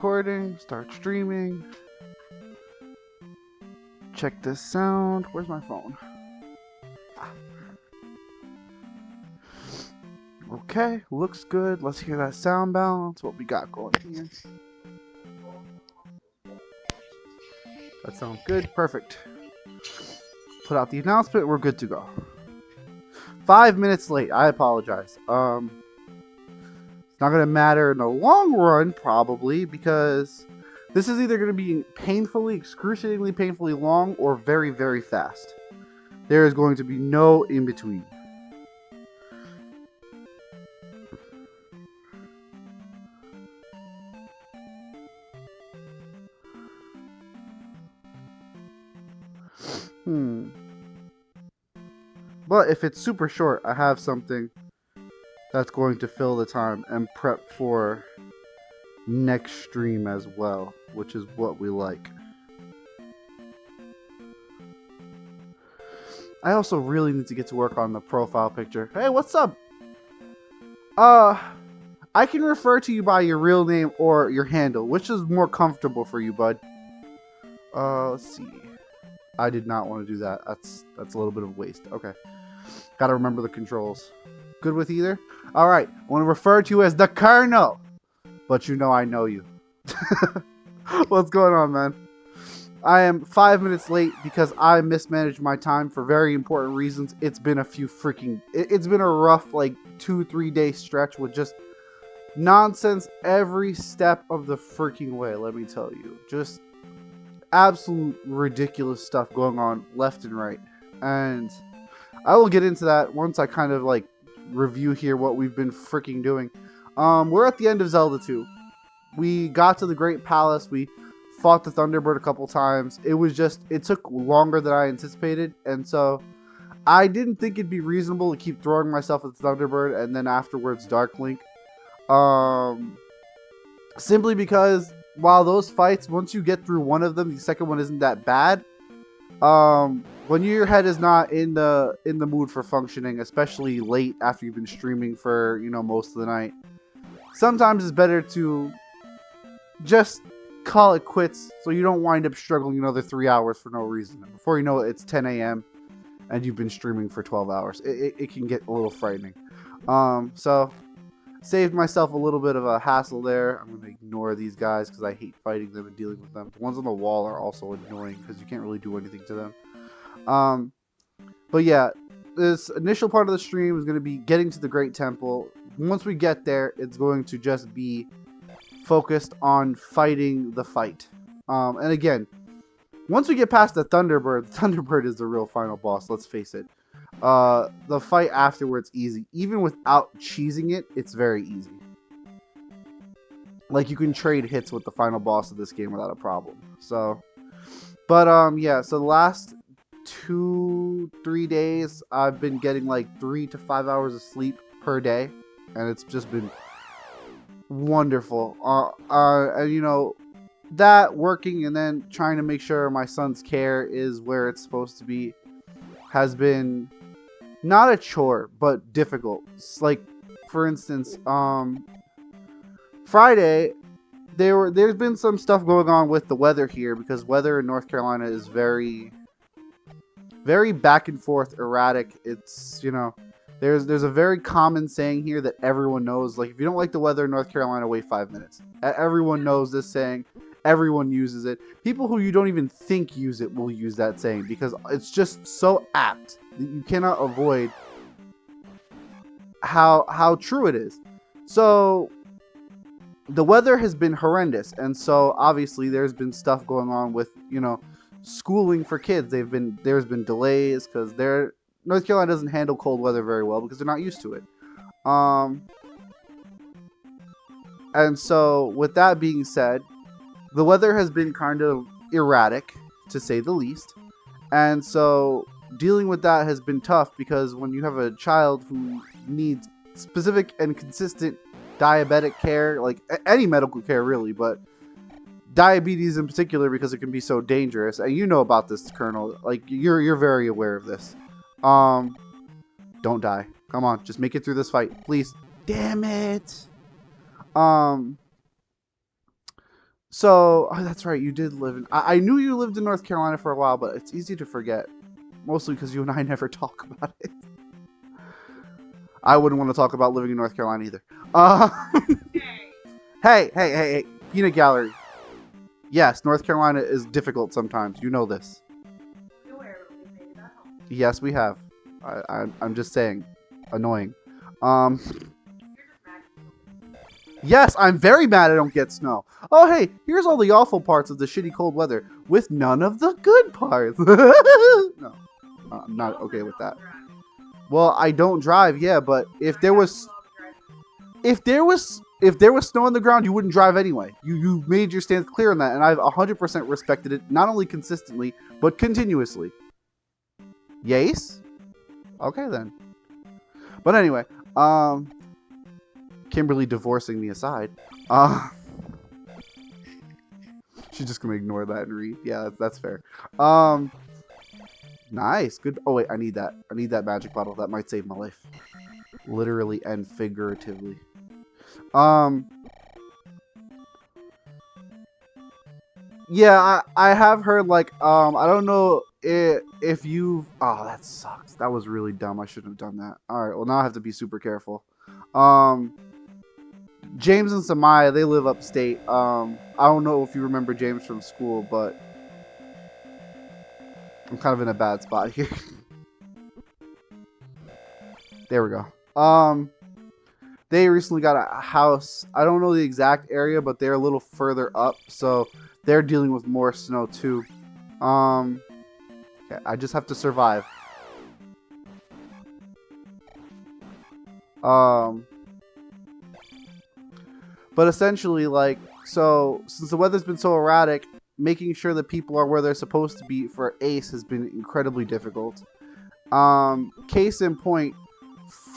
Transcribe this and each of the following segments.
Recording, start streaming. Check this sound. Where's my phone? Okay, looks good. Let's hear that sound balance. What we got going here. That sounds good. Perfect. Put out the announcement. We're good to go. 5 minutes late. I apologize. It's not gonna matter in the long run, probably, because this is either gonna be painfully, excruciatingly painfully long, or very, very fast. There is going to be no in between. But if it's super short, I have something that's going to fill the time and prep for next stream as well, which is what we like. I also really need to get to work on the profile picture. Hey, what's up? I can refer to you by your real name or your handle. Which is more comfortable for you, bud? Let's see. I did not want to do that. That's a little bit of waste. Okay. Gotta remember the controls. Good with either? Alright. I want to refer to you as the Colonel. But you know I know you. What's going on, man? I am 5 minutes late because I mismanaged my time for very important reasons. It's been a few freaking... It's been a rough, like, 2-3 day stretch with just nonsense every step of the freaking way, let me tell you. Just absolute ridiculous stuff going on left and right. And I will get into that once I kind of, like, review here what we've been freaking doing. We're at the end of Zelda 2. We got to the Great Palace. We fought the Thunderbird a couple times. It took longer than I anticipated, and so I didn't think it'd be reasonable to keep throwing myself at the Thunderbird and then afterwards Dark Link. Simply because while those fights, once you get through one of them, the second one isn't that bad. When your head is not in the mood for functioning, especially late after you've been streaming for, most of the night, sometimes it's better to just call it quits so you don't wind up struggling another 3 hours for no reason. Before you know it, it's 10 a.m. and you've been streaming for 12 hours. It can get a little frightening. So saved myself a little bit of a hassle there. I'm going to ignore these guys because I hate fighting them and dealing with them. The ones on the wall are also annoying because you can't really do anything to them. But yeah, this initial part of the stream is going to be getting to the Great Temple. Once we get there, it's going to just be focused on fighting the fight. And again, once we get past the Thunderbird is the real final boss, let's face it. The fight afterwards easy. Even without cheesing it, it's very easy. Like, you can trade hits with the final boss of this game without a problem. So, but yeah, so the last 2-3 days, I've been getting like 3 to 5 hours of sleep per day, and it's just been wonderful. And that working and then trying to make sure my son's care is where it's supposed to be has been not a chore, but difficult. It's like, for instance, Friday, there's been some stuff going on with the weather here, because weather in North Carolina is very, very back and forth, erratic. It's, there's a very common saying here that everyone knows. Like, if you don't like the weather in North Carolina, wait 5 minutes. Everyone knows this saying. Everyone uses it. People who you don't even think use it will use that saying because it's just so apt that you cannot avoid how true it is. So the weather has been horrendous, and so obviously there's been stuff going on with schooling for kids. There's been delays because North Carolina doesn't handle cold weather very well because they're not used to it. And so with that being said, the weather has been kind of erratic, to say the least. And so dealing with that has been tough because when you have a child who needs specific and consistent diabetic care, like any medical care really, but diabetes in particular because it can be so dangerous. And you know about this, Colonel. Like, you're very aware of this. Don't die. Come on, just make it through this fight, please. Damn it. So, oh, that's right, you did live in... I knew you lived in North Carolina for a while, but it's easy to forget. Mostly because you and I never talk about it. I wouldn't want to talk about living in North Carolina either. Hey. Peanut Gallery. Yes, North Carolina is difficult sometimes. You know this. Yes, we have. I'm just saying. Annoying. Yes, I'm very mad I don't get snow. Oh, hey, here's all the awful parts of the shitty cold weather, with none of the good parts. No, I'm not okay with that. Well, I don't drive, yeah, but if there was snow on the ground, you wouldn't drive anyway. You made your stance clear on that, and I've 100% respected it, not only consistently, but continuously. Yes? Okay, then. But anyway, Kimberly divorcing me aside, she's just gonna ignore that and read. Yeah, that's fair. Nice, good. Oh wait, I need that. I need that magic bottle. That might save my life, literally and figuratively. Yeah, I have heard like I don't know if you. Oh, that sucks. That was really dumb. I shouldn't have done that. All right, well now I have to be super careful. James and Samaya, they live upstate. I don't know if you remember James from school, but I'm kind of in a bad spot here. There we go. They recently got a house. I don't know the exact area, but they're a little further up, so they're dealing with more snow too. Okay, I just have to survive. But essentially, like, so since the weather's been so erratic, making sure that people are where they're supposed to be for Ace has been incredibly difficult. Case in point,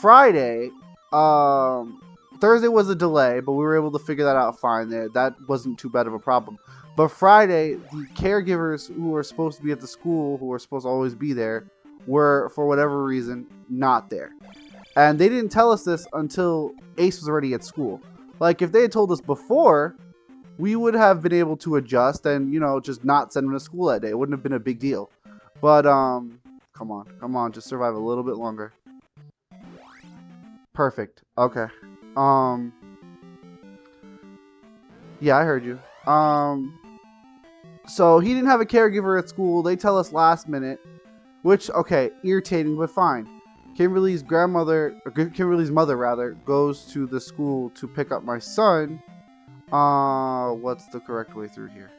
Friday, Thursday was a delay, but we were able to figure that out fine there. That wasn't too bad of a problem. But Friday, the caregivers who were supposed to be at the school, who were supposed to always be there, were, for whatever reason, not there. And they didn't tell us this until Ace was already at school. Like, if they had told us before, we would have been able to adjust and, you know, just not send him to school that day. It wouldn't have been a big deal. But, come on, just survive a little bit longer. Perfect. Okay. Yeah, I heard you. So he didn't have a caregiver at school. They tell us last minute, which, okay, irritating, but fine. Kimberly's mother rather, goes to the school to pick up my son. What's the correct way through here?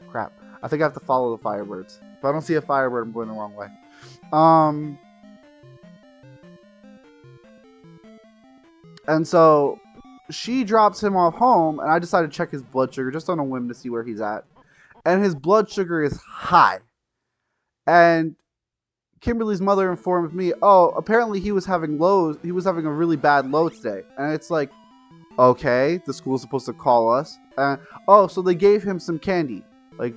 Crap. I think I have to follow the Firebirds. If I don't see a Firebird, I'm going the wrong way. And so she drops him off home, and I decided to check his blood sugar just on a whim to see where he's at. And his blood sugar is high. And Kimberly's mother informed me, oh, apparently he was having lows. He was having a really bad low today. And it's like, okay, the school's supposed to call us. Oh, so they gave him some candy. Like,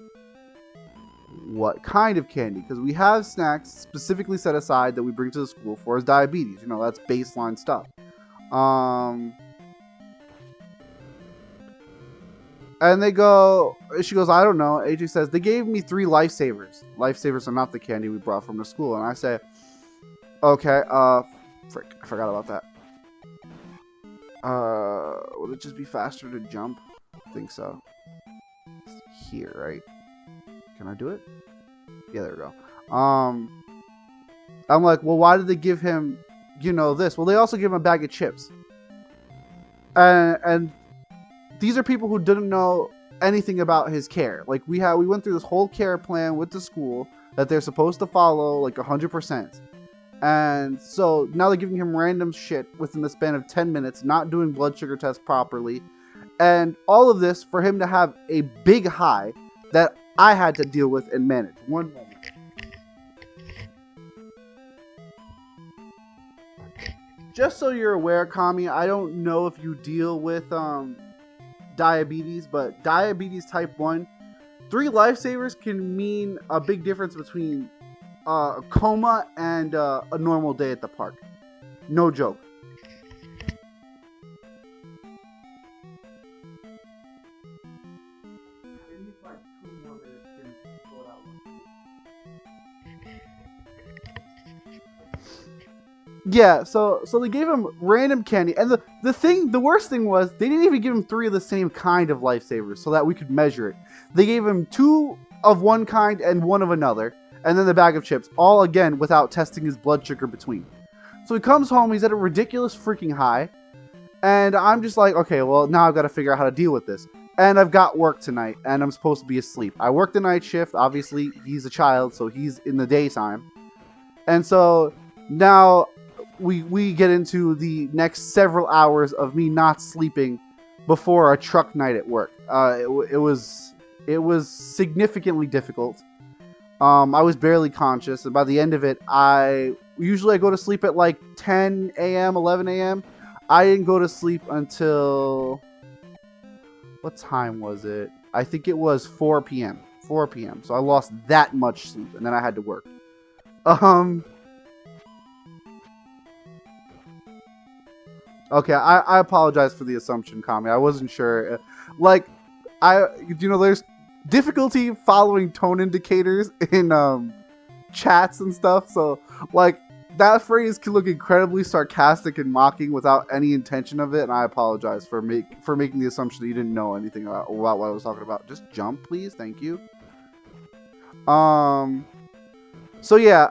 what kind of candy? Because we have snacks specifically set aside that we bring to the school for his diabetes. You know, that's baseline stuff. And they go, she goes, I don't know. AJ says, they gave me 3 lifesavers. Lifesavers are not the candy we brought from the school. And I say, okay, frick, I forgot about that. Would it just be faster to jump? I think so. It's here, right? Can I do it? Yeah, there we go. I'm like, well, why did they give him, you know, this? Well, they also give him a bag of chips. And these are people who didn't know anything about his care. Like, we went through this whole care plan with the school that they're supposed to follow, like, 100%. And so now they're giving him random shit within the span of 10 minutes, not doing blood sugar tests properly. And all of this for him to have a big high that I had to deal with and manage. One moment. Just so you're aware, Kami, I don't know if you deal with diabetes, but diabetes type 1, 3 lifesavers can mean a big difference between a coma and a normal day at the park. No joke. Yeah, so they gave him random candy, and the worst thing was they didn't even give him 3 of the same kind of lifesavers so that we could measure it. They gave him 2 of one kind and 1 of another, and then the bag of chips, all again without testing his blood sugar between. So he comes home, he's at a ridiculous freaking high, and I'm just like, okay, well now I've got to figure out how to deal with this. And I've got work tonight, and I'm supposed to be asleep. I work the night shift. Obviously, he's a child, so he's in the daytime, and so now we get into the next several hours of me not sleeping before a truck night at work. It was significantly difficult. I was barely conscious, and by the end of it, I go to sleep at like 10 a.m., 11 a.m. I didn't go to sleep until, what time was it? I think it was 4 p.m. 4 p.m. So I lost that much sleep, and then I had to work. Okay, I apologize for the assumption, Kami. I wasn't sure. Like, there's difficulty following tone indicators in chats and stuff. So, like, that phrase can look incredibly sarcastic and mocking without any intention of it, and I apologize for making the assumption that you didn't know anything about what I was talking about. Just jump, please. Thank you. So yeah,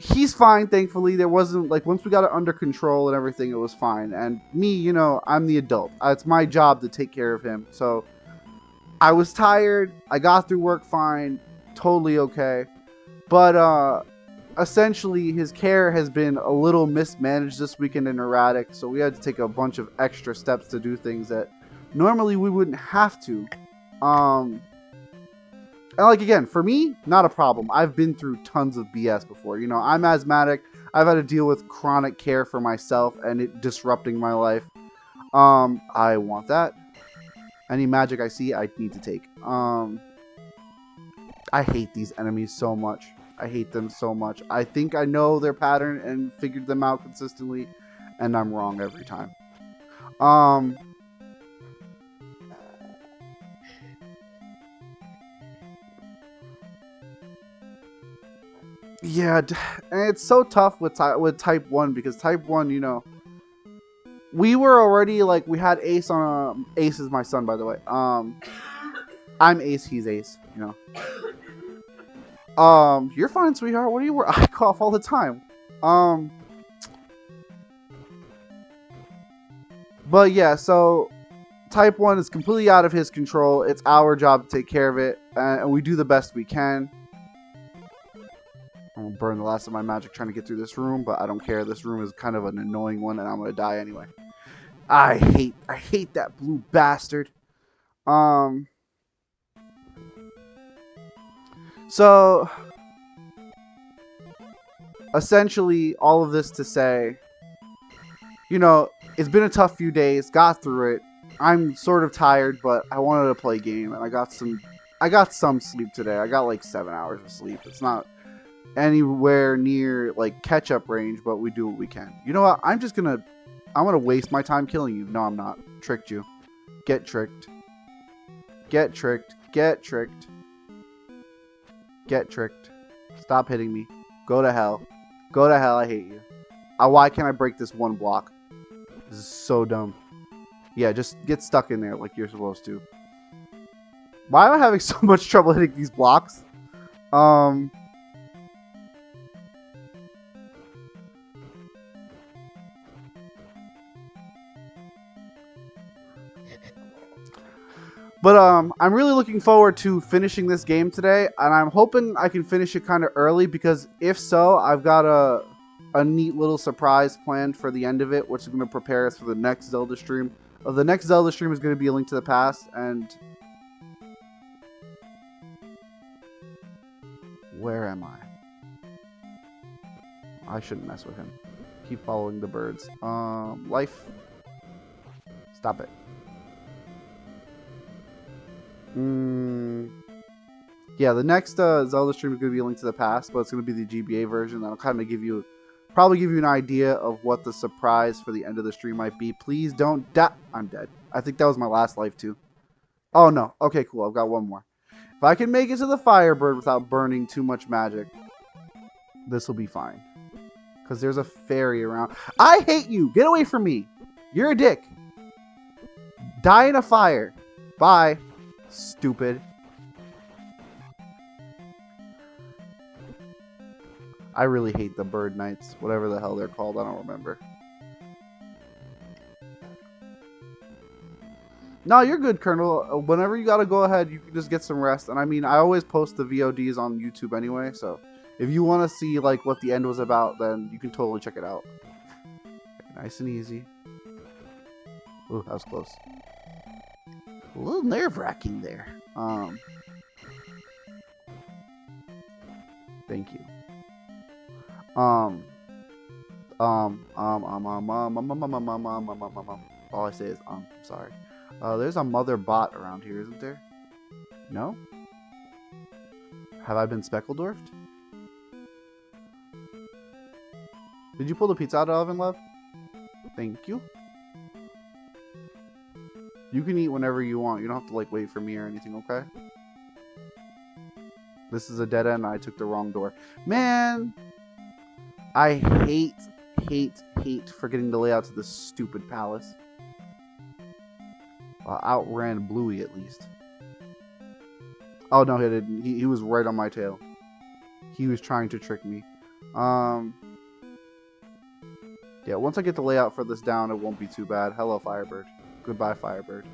he's fine, thankfully. There wasn't, like, once we got it under control and everything, it was fine. And me, I'm the adult. It's my job to take care of him. So I was tired. I got through work fine. Totally okay. But essentially, his care has been a little mismanaged this weekend and erratic. So we had to take a bunch of extra steps to do things that normally we wouldn't have to. And, like, again, for me, not a problem. I've been through tons of BS before. I'm asthmatic. I've had to deal with chronic care for myself and it disrupting my life. I want that. Any magic I see, I need to take. I hate these enemies so much. I hate them so much. I think I know their pattern and figured them out consistently, and I'm wrong every time. Yeah, and it's so tough with type 1 because type 1, we were already, like, we had Ace on Ace is my son, by the way. I'm Ace, he's Ace, You're fine, sweetheart. What are you I cough all the time. But yeah, so type 1 is completely out of his control. It's our job to take care of it, and we do the best we can. I'm gonna burn the last of my magic trying to get through this room, but I don't care. This room is kind of an annoying one, and I'm gonna die anyway. I hate that blue bastard. So essentially, all of this to say, it's been a tough few days. Got through it. I'm sort of tired, but I wanted to play a game, and I got some sleep today. I got like 7 hours of sleep. It's not anywhere near like catch-up range, but we do what we can. You know what? I'm gonna waste my time killing you. No, I'm not. Tricked you. Get tricked. Get tricked. Get tricked. Get tricked. Stop hitting me. Go to hell. Go to hell. I hate you. Why can't I break this one block? This is so dumb. Yeah, just get stuck in there like you're supposed to. Why am I having so much trouble hitting these blocks? But I'm really looking forward to finishing this game today, and I'm hoping I can finish it kind of early, because if so, I've got a neat little surprise planned for the end of it, which is going to prepare us for the next Zelda stream. The next Zelda stream is going to be A Link to the Past, and... Where am I? I shouldn't mess with him. Keep following the birds. Life. Stop it. Yeah, the next Zelda stream is going to be A Link to the Past, but it's going to be the GBA version. That'll kind of probably give you an idea of what the surprise for the end of the stream might be. Please don't die. I'm dead. I think that was my last life too. Oh, no. Okay, cool. I've got one more. If I can make it to the Firebird without burning too much magic, this will be fine. Because there's a fairy around. I hate you. Get away from me. You're a dick. Die in a fire. Bye. Stupid. I really hate the bird knights. Whatever the hell they're called. I don't remember. No, you're good, Colonel. Whenever you gotta go ahead, you can just get some rest. And I mean, I always post the VODs on YouTube anyway, so if you want to see like what the end was about, then you can totally check it out. Nice and easy. Ooh, that was close. A little nerve-wracking there. Thank you. All I say is I'm sorry. There's a mother bot around here, isn't there? No? Have I been Speckeldorfed? Did you pull the pizza out of the oven, love? Thank you. You can eat whenever you want. You don't have to like wait for me or anything, okay? This is a dead end. I took the wrong door. Man, I hate forgetting the layout to this stupid palace. Outran Bluey at least. Oh no, he didn't. He was right on my tail. He was trying to trick me. Yeah, once I get the layout for this down, it won't be too bad. Hello, Firebird. Goodbye, Firebird.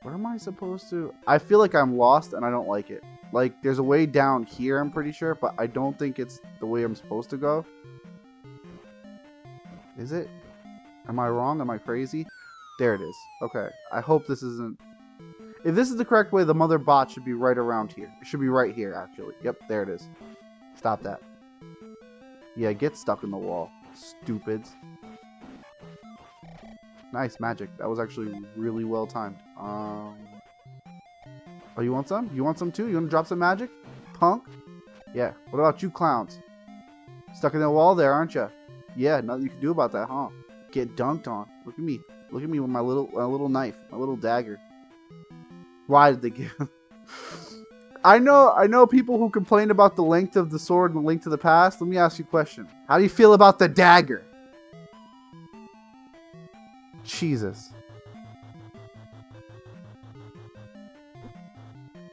Where am I supposed to? I feel like I'm lost and I don't like it. Like, there's a way down here, I'm pretty sure, but I don't think it's the way I'm supposed to go. Is it? Am I wrong? Am I crazy? There it is. Okay. I hope this isn't... If this is the correct way, the mother bot should be right around here. It should be right here, actually. Yep, there it is. Stop that. Yeah, get stuck in the wall. Stupids. Nice, magic. That was actually really well timed. Oh, you want some? You want some too? You want to drop some magic? Punk? Yeah. What about you clowns? Stuck in the wall there, aren't you? Yeah, nothing you can do about that, huh? Get dunked on. Look at me. Look at me with my little knife, my little dagger. Why did they give... I know people who complain about the length of the sword and the link to the past. Let me ask you a question. How do you feel about the dagger? Jesus.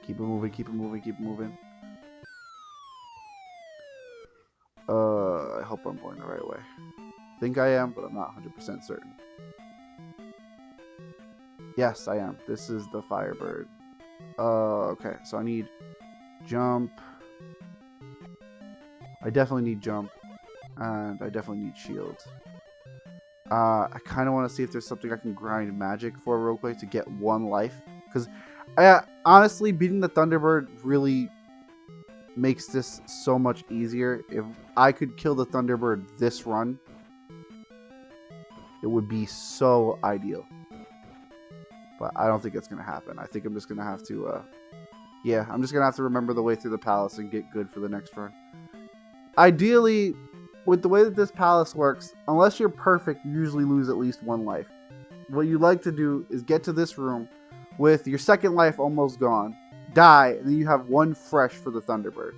Keep it moving, keep it moving, keep it moving. I hope I'm going the right way. I think I am, but I'm not 100% certain. Yes, I am. This is the Firebird. Okay, so I need jump. I definitely need jump. And I definitely need shield. I kind of want to see if there's something I can grind magic for real quick to get one life. Because honestly, beating the Thunderbird really makes this so much easier. If I could kill the Thunderbird this run, it would be so ideal. But I don't think it's going to happen. I think I'm just going to have to, yeah, I'm just going to have to remember the way through the palace and get good for the next run. Ideally, with the way that this palace works, unless you're perfect, you usually lose at least one life. What you like to do is get to this room with your second life almost gone, die, and then you have one fresh for the Thunderbird.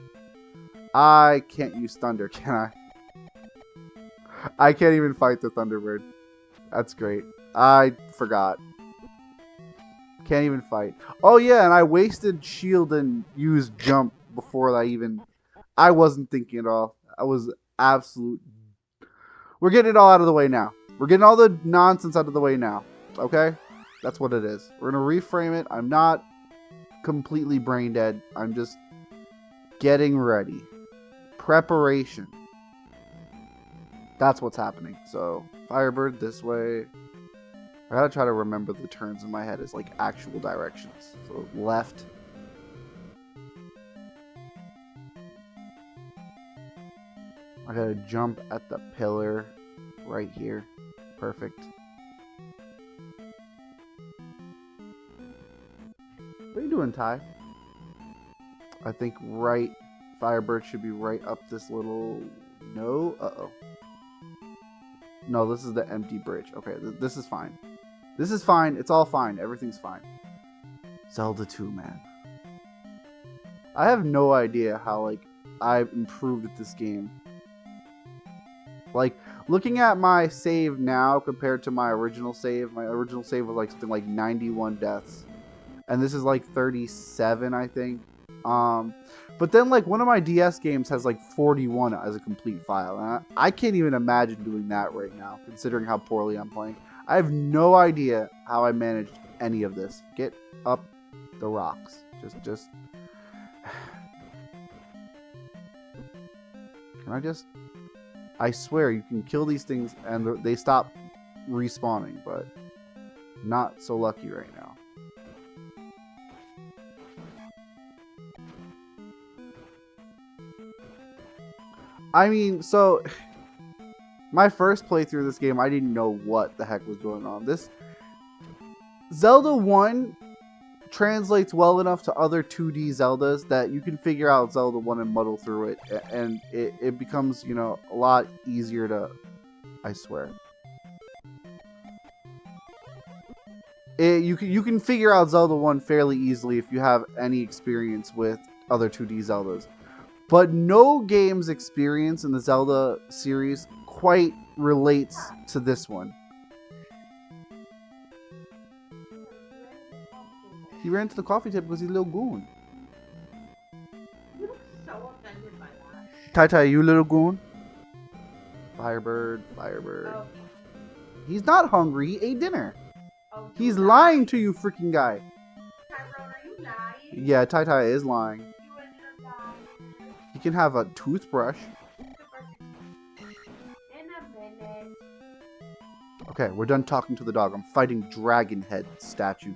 I can't use Thunder, can I? I can't even fight the Thunderbird. That's great. I forgot. Can't even fight. Oh yeah, and I wasted shield and used jump before I wasn't thinking at all. I was absolute... We're getting it all out of the way now. We're getting all the nonsense out of the way now. Okay? That's what it is. We're going to reframe it. I'm not completely brain dead. I'm just getting ready. Preparation. That's what's happening. So, Firebird this way. I gotta try to remember the turns in my head as like actual directions. So, left. I gotta jump at the pillar right here. Perfect. What are you doing, Ty? I think right Firebird should be right up this little... No? Uh-oh. No, this is the empty bridge. Okay, this is fine. This is fine. It's all fine. Everything's fine. Zelda 2, man. I have no idea how, like, I've improved at this game. Like, looking at my save now compared to my original save was like something like 91 deaths. And this is like 37, I think. But then, like, one of my DS games has like 41 as a complete file. And I can't even imagine doing that right now, considering how poorly I'm playing. I have no idea how I managed any of this. Get up the rocks. Just... Can I just... I swear, you can kill these things and they stop respawning, but not so lucky right now. I mean, so... My first playthrough of this game, I didn't know what the heck was going on. This... Zelda 1 translates well enough to other 2D Zeldas that you can figure out Zelda 1 and muddle through it, and it becomes, you know, a lot easier to... I swear. You can figure out Zelda 1 fairly easily if you have any experience with other 2D Zeldas. But no game's experience in the Zelda series quite relates to this one. He ran to the coffee table because he's a little goon. You look so offended by that. Tai, you little goon? Firebird, Firebird. Oh. He's not hungry. He ate dinner. Oh, He's lying to you, freaking guy. Tyrone, are you lying? Yeah, Tai is lying. You ended up lying. He can have a toothbrush. In a minute. Okay, we're done talking to the dog. I'm fighting dragon head statue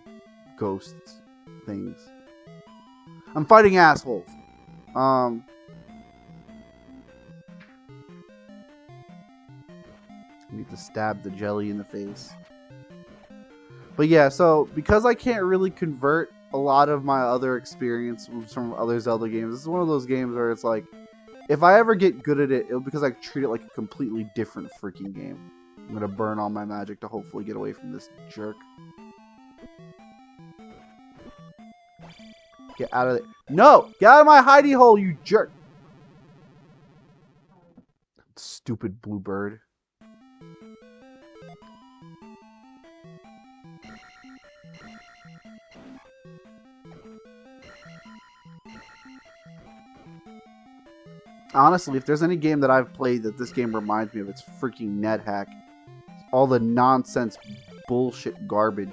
ghosts things. I'm fighting assholes. I need to stab the jelly in the face. But yeah, so because I can't really convert a lot of my other experience from other Zelda games, this is one of those games where it's like, if I ever get good at it, it'll because I treat it like a completely different freaking game. I'm gonna burn all my magic to hopefully get away from this jerk. Get out of there. No! Get out of my hidey hole, you jerk! Stupid blue bird. Honestly, if there's any game that I've played that this game reminds me of, it's freaking NetHack. All the nonsense, bullshit garbage.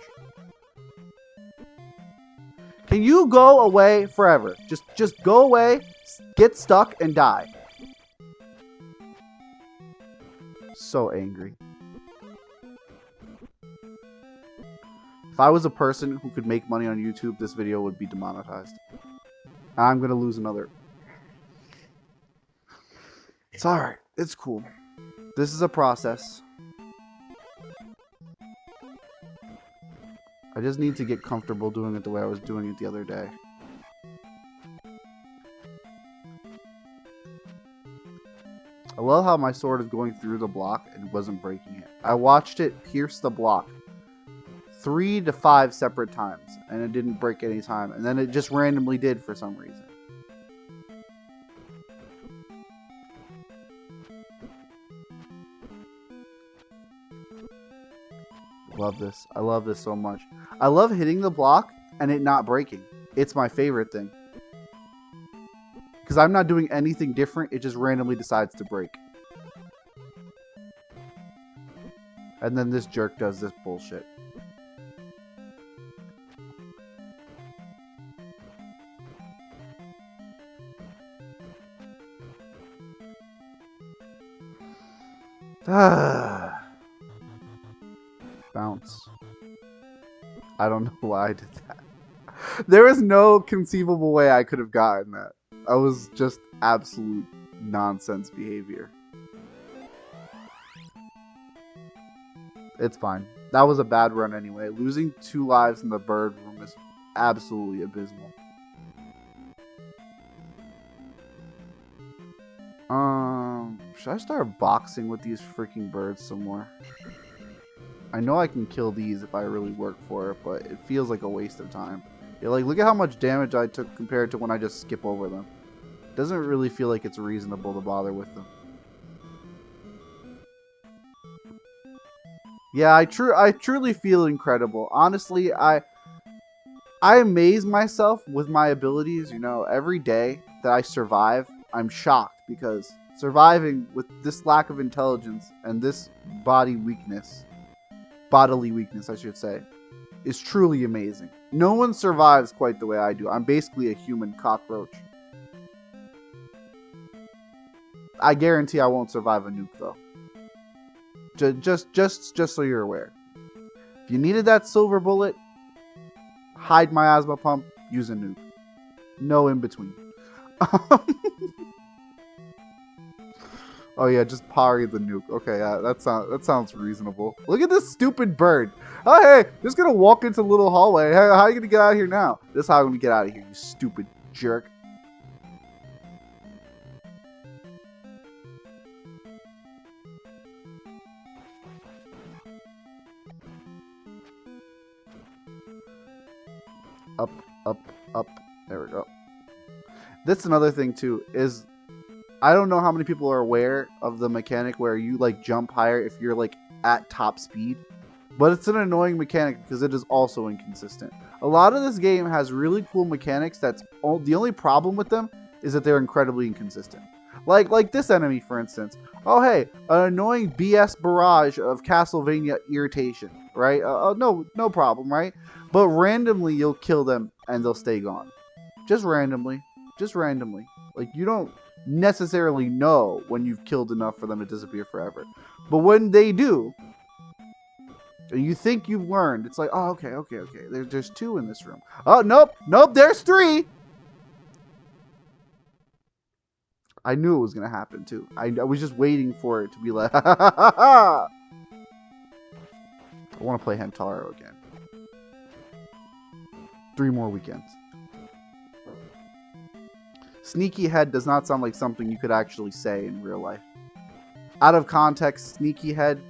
Can you go away forever? Just go away, get stuck, and die. So angry. If I was a person who could make money on YouTube, this video would be demonetized. I'm gonna lose another... It's alright. It's cool. This is a process. I just need to get comfortable doing it the way I was doing it the other day. I love how my sword is going through the block and wasn't breaking it. I watched it pierce the block 3 to 5 separate times, and it didn't break any time. And then it just randomly did for some reason. Love this. I love this so much. I love hitting the block and it not breaking. It's my favorite thing. Because I'm not doing anything different. It just randomly decides to break. And then this jerk does this bullshit. Bounce. I don't know why I did that. There is no conceivable way I could have gotten that. I was just absolute nonsense behavior. It's fine. That was a bad run anyway. Losing 2 lives in the bird room is absolutely abysmal. Should I start boxing with these freaking birds some more? I know I can kill these if I really work for it, but it feels like a waste of time. Yeah, like, look at how much damage I took compared to when I just skip over them. Doesn't really feel like it's reasonable to bother with them. Yeah, I truly feel incredible. Honestly, I amaze myself with my abilities. You know, every day that I survive, I'm shocked because surviving with this lack of intelligence and this bodily weakness, I should say, is truly amazing. No one survives quite the way I do. I'm basically a human cockroach. I guarantee I won't survive a nuke though. Just so you're aware. If you needed that silver bullet, hide my asthma pump, use a nuke. No in between. Oh yeah, just parry the nuke. Okay, that sounds reasonable. Look at this stupid bird. Oh hey, just gonna walk into the little hallway. Hey, how are you gonna get out of here now? This is how I'm gonna get out of here, you stupid jerk. Up, up, up. There we go. That's another thing too, is I don't know how many people are aware of the mechanic where you like jump higher if you're like at top speed. But it's an annoying mechanic because it is also inconsistent. A lot of this game has really cool mechanics the only problem with them is that they're incredibly inconsistent. Like this enemy, for instance. Oh hey, an annoying BS barrage of Castlevania irritation, right? No problem, right? But randomly you'll kill them and they'll stay gone. Just randomly. Like you don't necessarily know when you've killed enough for them to disappear forever. But when they do, and you think you've learned, it's like, oh, okay. There's 2 in this room. Oh, nope, there's 3. I knew it was going to happen, too. I was just waiting for it to be like, I want to play Hentaro again. 3 more weekends. Sneaky head does not sound like something you could actually say in real life. Out of context, sneaky head.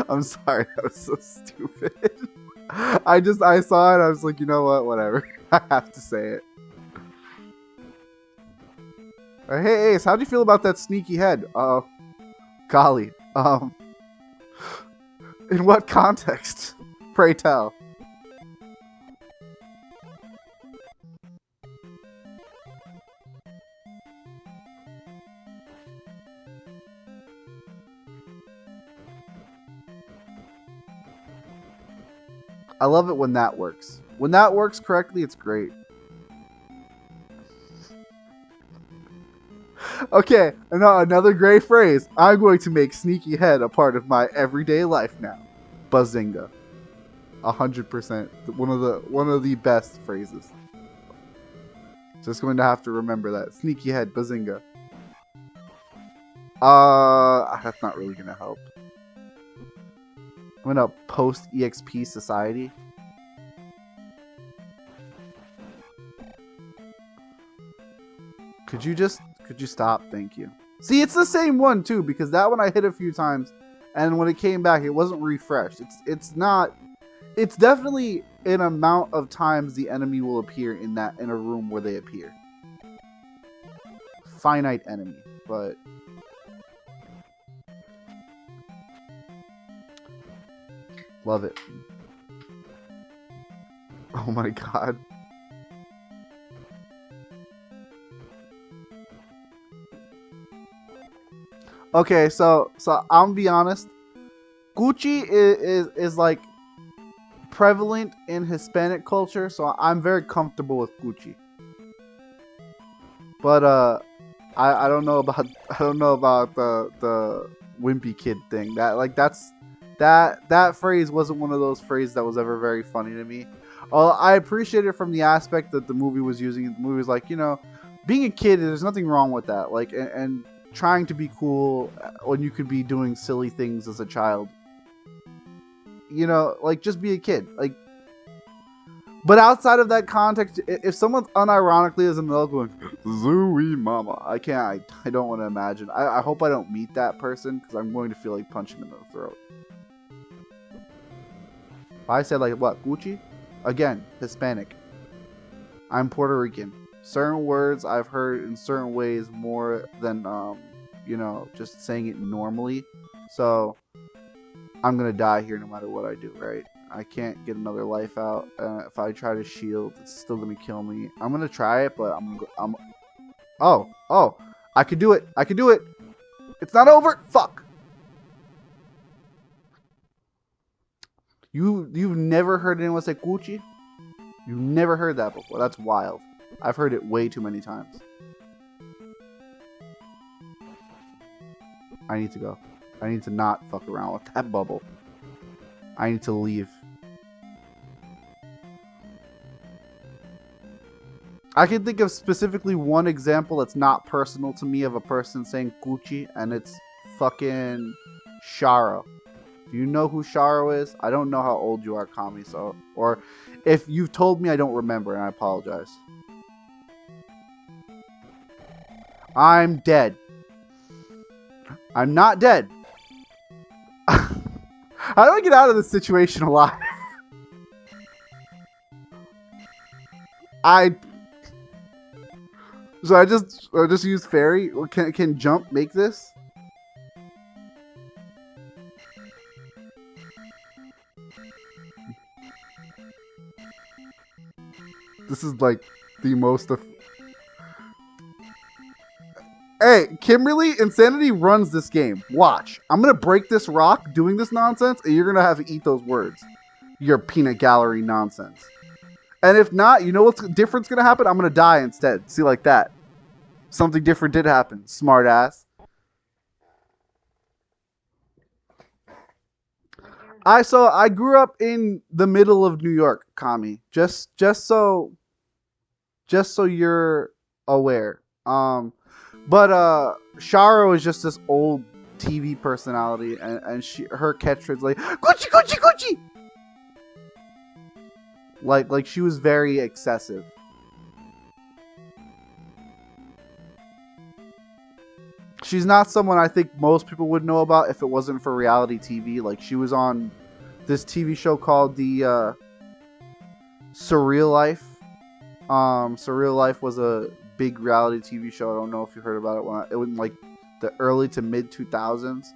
I'm sorry, that was so stupid. I saw it, I was like, you know what, whatever. I have to say it. Hey Ace, how do you feel about that sneaky head? Golly. In what context? Pray tell. I love it when that works. When that works correctly, it's great. Okay, another great phrase. I'm going to make sneaky head a part of my everyday life now. Bazinga. 100%. One of the best phrases. Just going to have to remember that. Sneaky head, bazinga. That's not really gonna help. I'm gonna post EXP society. Could you stop? Thank you. See, it's the same one too, because that one I hit a few times, and when it came back, it wasn't refreshed. It's definitely an amount of times the enemy will appear in a room where they appear. Finite enemy, but love it. Oh my god. Okay, so I'm gonna be honest. Gucci is like prevalent in Hispanic culture, so I'm very comfortable with Gucci. But I don't know about the wimpy kid thing. That phrase wasn't one of those phrases that was ever very funny to me. I appreciate it from the aspect that the movie was using. The movie was like, you know, being a kid, there's nothing wrong with that. Like, and trying to be cool when you could be doing silly things as a child. You know, like, just be a kid. Like, But outside of that context, if someone unironically is in the middle going, Zooey mama, I can't, I don't want to imagine. I hope I don't meet that person because I'm going to feel like punching them in the throat. I said like, what, Gucci? Again, Hispanic. I'm Puerto Rican. Certain words I've heard in certain ways more than, you know, just saying it normally. So I'm going to die here no matter what I do, right? I can't get another life out. If I try to shield, it's still gonna kill me. I'm gonna try it, but oh, I could do it. I could do it. It's not over. Fuck. You've never heard anyone say Gucci? You've never heard that before. That's wild. I've heard it way too many times. I need to go. I need to not fuck around with that bubble. I need to leave. I can think of specifically one example that's not personal to me of a person saying Gucci, and it's fucking Sharo. Do you know who Sharo is? I don't know how old you are, Kami, so... Or if you've told me, I don't remember, and I apologize. I'm dead. I'm not dead. How do I get out of this situation alive? So I just use fairy. Can jump make this? This is like the most. Hey, Kimberly, Insanity runs this game. Watch. I'm gonna break this rock doing this nonsense, and you're gonna have to eat those words. Your peanut gallery nonsense. And if not, you know what's different's gonna happen? I'm gonna die instead. See, like that. Something different did happen. Smart ass. I grew up in the middle of New York, Kami. Just so you're aware. But Sharo is just this old TV personality, and her catchphrase like Gucci Gucci Gucci. Like she was very excessive. She's not someone I think most people would know about if it wasn't for reality TV. Like, she was on this TV show called the Surreal Life. Surreal Life was a big reality TV show. I don't know if you heard about it. It was in like the early to mid 2000s,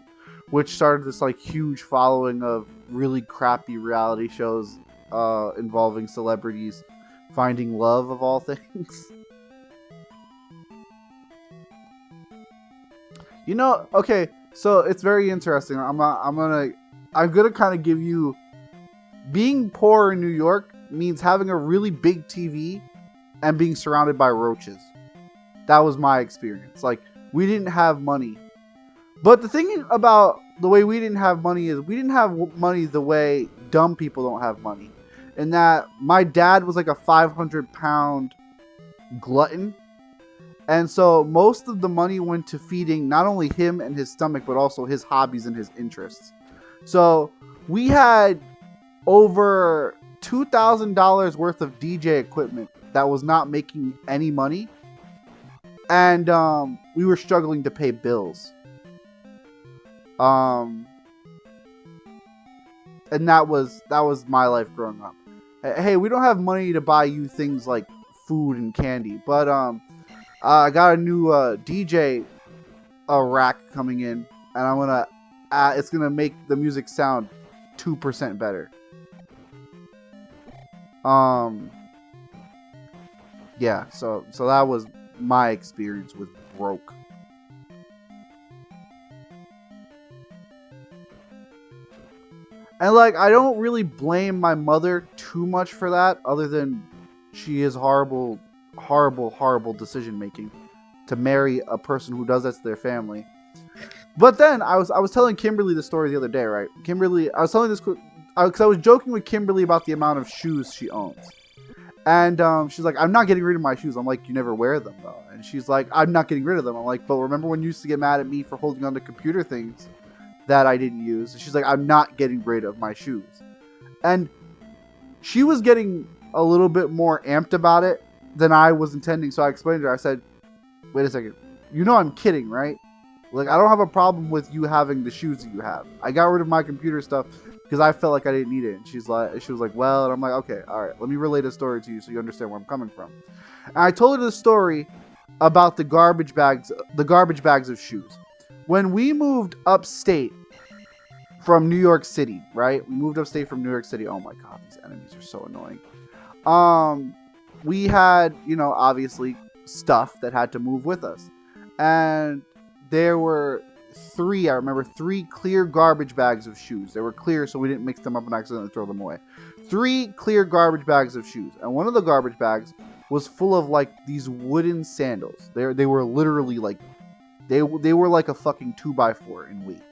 which started this like huge following of really crappy reality shows involving celebrities finding love of all things. You know, okay, so it's very interesting. I'm gonna kind of give you, being poor in New York means having a really big TV and being surrounded by roaches. That was my experience. Like, we didn't have money. But the thing about the way we didn't have money is we didn't have money the way dumb people don't have money. In that my dad was like a 500-pound glutton. And so most of the money went to feeding not only him and his stomach, but also his hobbies and his interests. So we had over $2,000 worth of DJ equipment that was not making any money. And we were struggling to pay bills. And that was my life growing up. Hey, we don't have money to buy you things like food and candy, but I got a new DJ rack coming in, and I'm gonna it's gonna make the music sound 2% better. Yeah, so that was my experience with broke. And like, I don't really blame my mother too much for that, other than she is horrible decision making to marry a person who does that to their family. But then I was telling Kimberly the story the other day, right? Kimberly, I was telling this because I was joking with Kimberly about the amount of shoes she owns. And she's like, I'm not getting rid of my shoes. I'm like, you never wear them though. And she's like, I'm not getting rid of them. I'm like, but remember when you used to get mad at me for holding on to computer things that I didn't use? And she's like, I'm not getting rid of my shoes. And she was getting a little bit more amped about it than I was intending. So I explained to her, I said, wait a second, you know I'm kidding, right? Like, I don't have a problem with you having the shoes that you have. I got rid of my computer stuff because I felt like I didn't need it. And she was like, well, and I'm like, okay, all right, let me relate a story to you so you understand where I'm coming from. And I told her the story about the garbage bags of shoes. When we moved upstate from New York City, right? We moved upstate from New York City. Oh my God, these enemies are so annoying. We had, obviously stuff that had to move with us. And there were I remember three clear garbage bags of shoes. They were clear so we didn't mix them up and accidentally throw them away. 3 clear garbage bags of shoes. And one of the garbage bags was full of like these wooden sandals. They were literally like, they were like a fucking 2x4 in weight.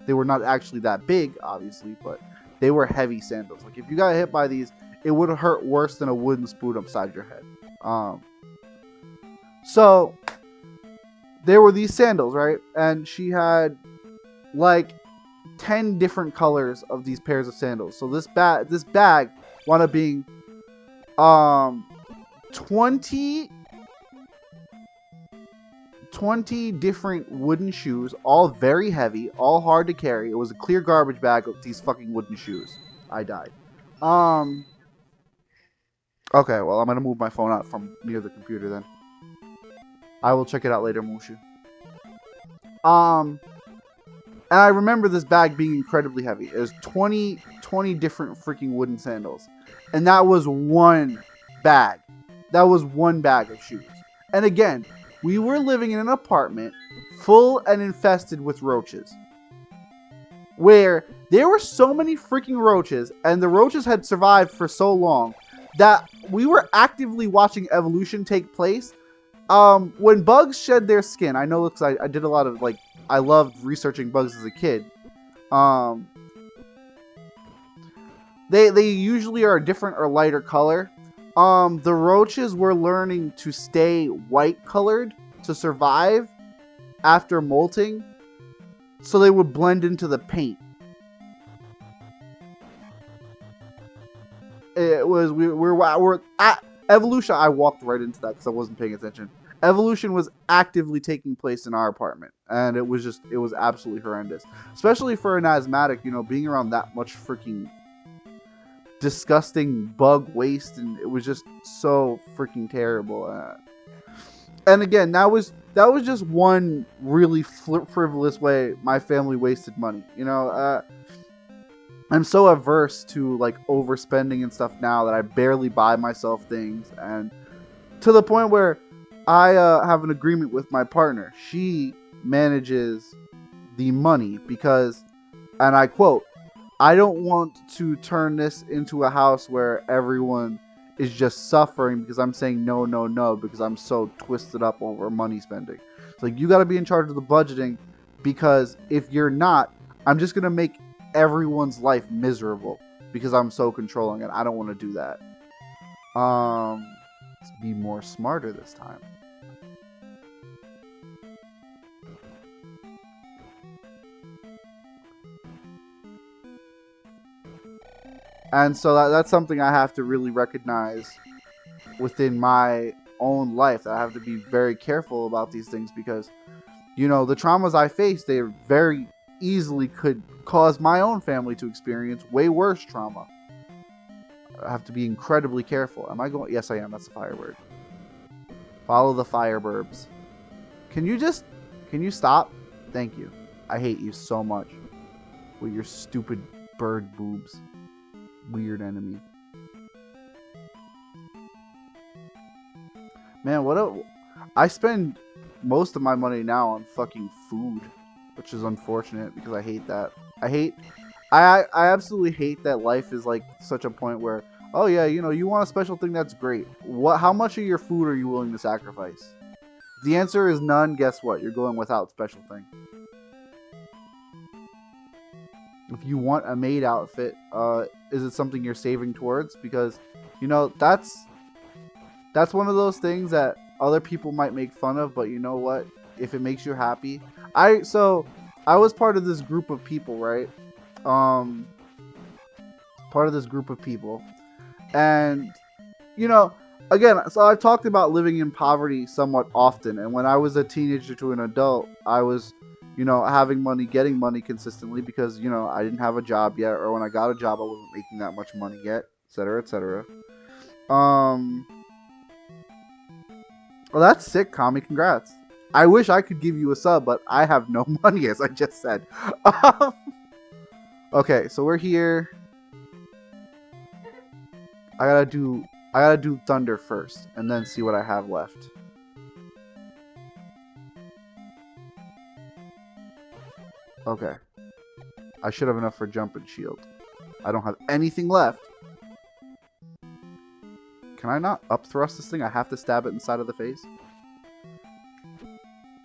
They were not actually that big, obviously, but they were heavy sandals. Like, if you got hit by these, it would hurt worse than a wooden spoon upside your head. So there were these sandals, right? And she had like 10 different colors of these pairs of sandals. So this bag wound up being 20 different wooden shoes, all very heavy, all hard to carry. It was a clear garbage bag of these fucking wooden shoes. I died. Okay, well, I'm gonna move my phone out from near the computer then. I will check it out later, Mushu. And I remember this bag being incredibly heavy. It was 20 different freaking wooden sandals. And that was one bag. That was one bag of shoes. And again, we were living in an apartment full and infested with roaches. Where there were so many freaking roaches, and the roaches had survived for so long, that we were actively watching evolution take place. When bugs shed their skin, I know because I did a lot of, like, I loved researching bugs as a kid. They usually are a different or lighter color. The roaches were learning to stay white colored to survive after molting, so they would blend into the paint. It was we're at evolution. I walked right into that because I wasn't paying attention. Evolution was actively taking place in our apartment, and it was absolutely horrendous, especially for an asthmatic. Being around that much freaking disgusting bug waste, and it was just so freaking terrible. And again, that was just one really frivolous way my family wasted money. I'm so averse to like overspending and stuff now that I barely buy myself things, and to the point where I have an agreement with my partner. She manages the money because, and I quote, I don't want to turn this into a house where everyone is just suffering because I'm saying no, no, no, because I'm so twisted up over money spending. It's like, you got to be in charge of the budgeting, because if you're not, I'm just going to make everyone's life miserable because I'm so controlling, and I don't want to do that. Let's be more smarter this time. And so that's something I have to really recognize within my own life. That I have to be very careful about these things because, the traumas I face, they very easily could cause my own family to experience way worse trauma. I have to be incredibly careful. Am I going? Yes, I am. That's the fire word. Follow the fire burbs. Can you stop? Thank you. I hate you so much with your stupid bird boobs. Weird enemy. Man, I spend most of my money now on fucking food, which is unfortunate because I hate that. I absolutely hate that life is like such a point where, oh yeah, you want a special thing, that's great. How much of your food are you willing to sacrifice? If the answer is none, guess what? You're going without special thing. If you want a maid outfit, is it something you're saving towards? Because, that's one of those things that other people might make fun of, but you know what? If it makes you happy. I was part of this group of people, right? Part of this group of people. And, you know, again, so I've talked about living in poverty somewhat often. And when I was a teenager to an adult, I was, having money, getting money consistently because, I didn't have a job yet. Or when I got a job, I wasn't making that much money yet, et cetera, et cetera. Um, well, that's sick, Kami. Congrats. I wish I could give you a sub, but I have no money, as I just said. Okay, so we're here. I gotta do thunder first, and then see what I have left. Okay. I should have enough for jump and shield. I don't have anything left. Can I not up thrust this thing? I have to stab it inside of the face.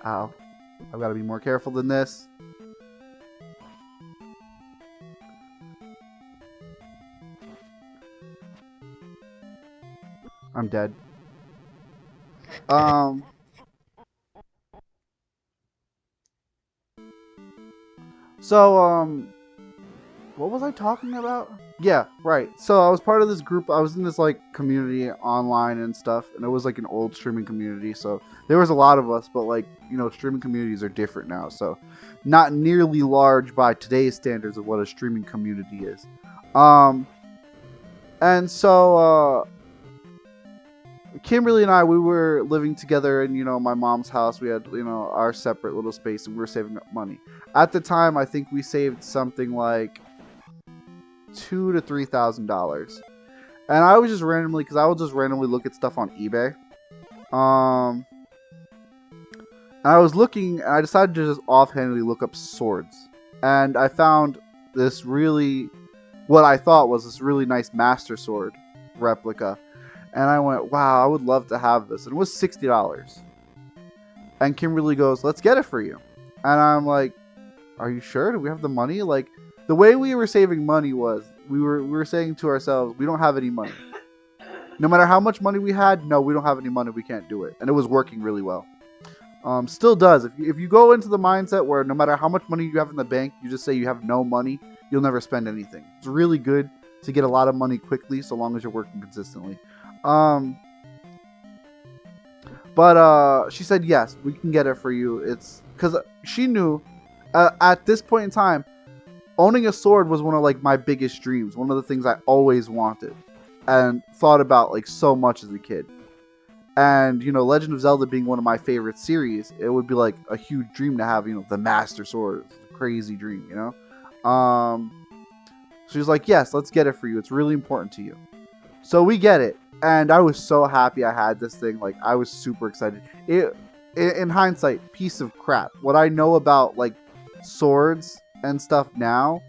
Ow. I've got to be more careful than this. I'm dead. So, what was I talking about? Yeah, right. So I was part of this group. I was in this like community online and stuff, and it was like an old streaming community. So there was a lot of us, but like streaming communities are different now. So not nearly large by today's standards of what a streaming community is. And so Kimberly and I, we were living together in my mom's house. We had our separate little space, and we were saving up money. At the time, I think we saved something like $2,000 to $3,000, and I was just randomly, because I would just randomly look at stuff on eBay. And I was looking, and I decided to just offhandedly look up swords, and I found this what I thought was this really nice Master Sword replica, and I went, wow, I would love to have this, and it was $60. And Kimberly goes, let's get it for you, and I'm like, are you sure? Do we have the money? Like, the way we were saving money was we were saying to ourselves, we don't have any money. No matter how much money we had, no, we don't have any money. We can't do it. And it was working really well. Still does. If you go into the mindset where no matter how much money you have in the bank, you just say you have no money, you'll never spend anything. It's really good to get a lot of money quickly so long as you're working consistently. But she said, yes, we can get it for you. It's because she knew at this point in time, owning a sword was one of like my biggest dreams. One of the things I always wanted and thought about like so much as a kid. And Legend of Zelda being one of my favorite series, it would be like a huge dream to have the Master Sword. It's a crazy dream, She was like, yes, let's get it for you. It's really important to you. So we get it, and I was so happy I had this thing. Like, I was super excited. In hindsight, piece of crap. What I know about like swords and stuff now,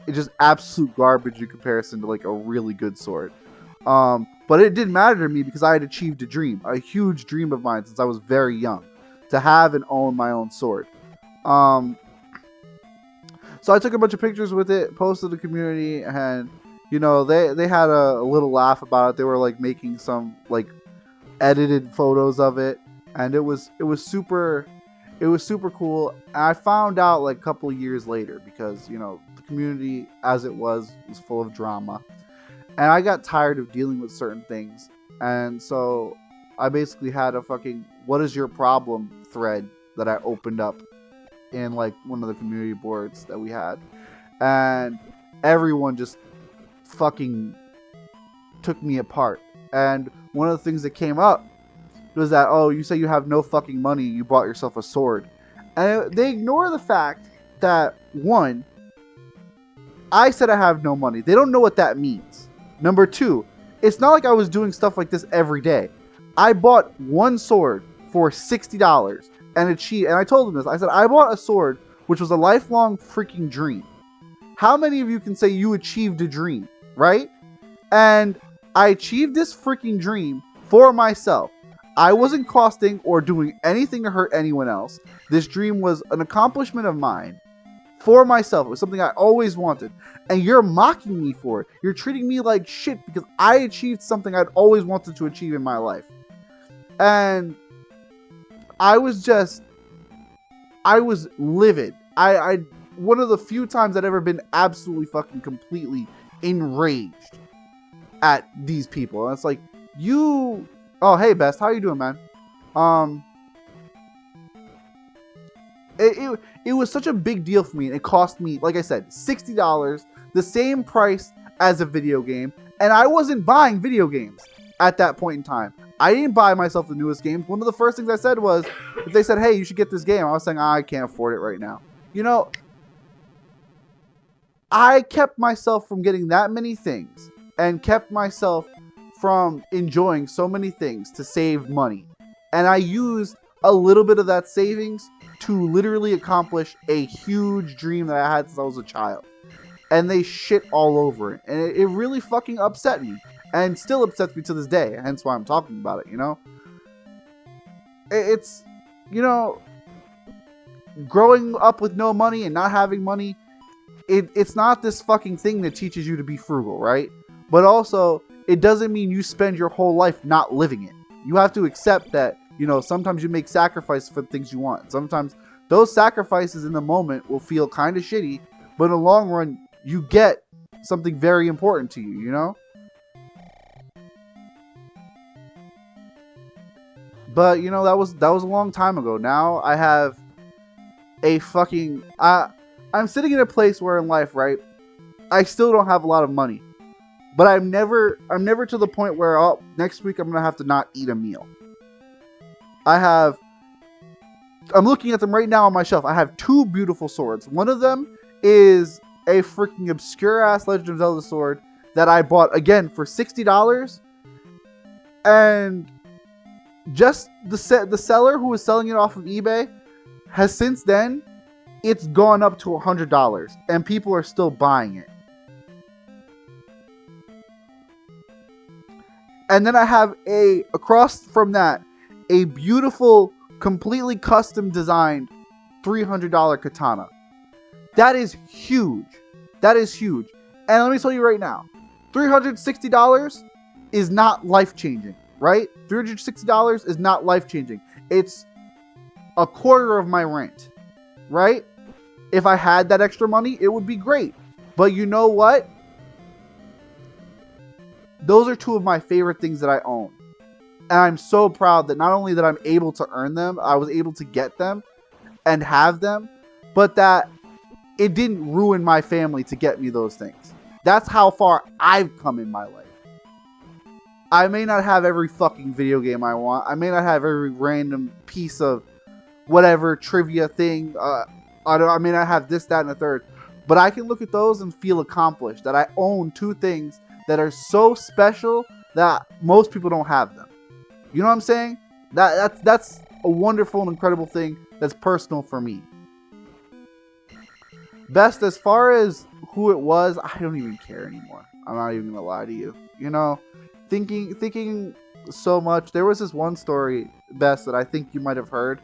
it's just absolute garbage in comparison to like a really good sword. But it didn't matter to me because I had achieved a dream, a huge dream of mine since I was very young, to have and own my own sword. So I took a bunch of pictures with it, posted to the community, and they had a little laugh about it. They were like making some like edited photos of it, and it was super cool. And I found out like a couple of years later because the community as it was full of drama, and I got tired of dealing with certain things, and so I basically had a fucking "what is your problem" thread that I opened up in like one of the community boards that we had, and everyone just fucking took me apart. And one of the things that came up was that, oh, you say you have no fucking money, you bought yourself a sword. And they ignore the fact that, one, I said I have no money. They don't know what that means. Number two, it's not like I was doing stuff like this every day. I bought one sword for $60 and and I told them this. I said, I bought a sword which was a lifelong freaking dream. How many of you can say you achieved a dream, right? And I achieved this freaking dream for myself. I wasn't costing or doing anything to hurt anyone else. This dream was an accomplishment of mine for myself. It was something I always wanted. And you're mocking me for it. You're treating me like shit because I achieved something I'd always wanted to achieve in my life. And I was livid. I one of the few times I'd ever been absolutely fucking completely enraged. at these people. And it's like, you... Oh, hey, Best. How you doing, man? It was such a big deal for me. And it cost me, like I said, $60. The same price as a video game. And I wasn't buying video games at that point in time. I didn't buy myself the newest games. One of the first things I said was, if they said, hey, you should get this game, I was saying, I can't afford it right now. You know, I kept myself from getting that many things and kept myself from enjoying so many things to save money. And I used a little bit of that savings to literally accomplish a huge dream that I had since I was a child. And they shit all over it. And it really fucking upset me. And still upsets me to this day. Hence why I'm talking about it, you know? It's, you know, growing up with no money and not having money, it's not this fucking thing that teaches you to be frugal, right? But also, it doesn't mean you spend your whole life not living it. You have to accept that, you know, sometimes you make sacrifices for the things you want. Sometimes those sacrifices in the moment will feel kind of shitty, but in the long run, you get something very important to you, you know? But, you know, that was a long time ago. Now I have a fucking... I'm sitting in a place where in life, right, I still don't have a lot of money. But I'm never to the point where, oh, next week I'm going to have to not eat a meal. I'm looking at them right now on my shelf. I have 2 beautiful swords. One of them is a freaking obscure-ass Legend of Zelda sword that I bought, again, for $60. And just the seller who was selling it off of eBay has since then, it's gone up to $100. And people are still buying it. And then I have across from that, a beautiful, completely custom designed $300 katana. That is huge. That is huge. And let me tell you right now, $360 is not life-changing, right? $360 is not life-changing. It's a quarter of my rent, right? If I had that extra money, it would be great. But you know what? Those are 2 of my favorite things that I own. And I'm so proud that not only that I'm able to earn them, I was able to get them and have them, but that it didn't ruin my family to get me those things. That's how far I've come in my life. I may not have every fucking video game I want. I may not have every random piece of whatever trivia thing. I may not have this, that, and the third. But I can look at those and feel accomplished. That I own 2 things that are so special that most people don't have them. You know what I'm saying? That's a wonderful and incredible thing that's personal for me. Best, as far as who it was, I don't even care anymore. I'm not even gonna lie to you. You know, thinking so much. There was this one story, Best, that I think you might have heard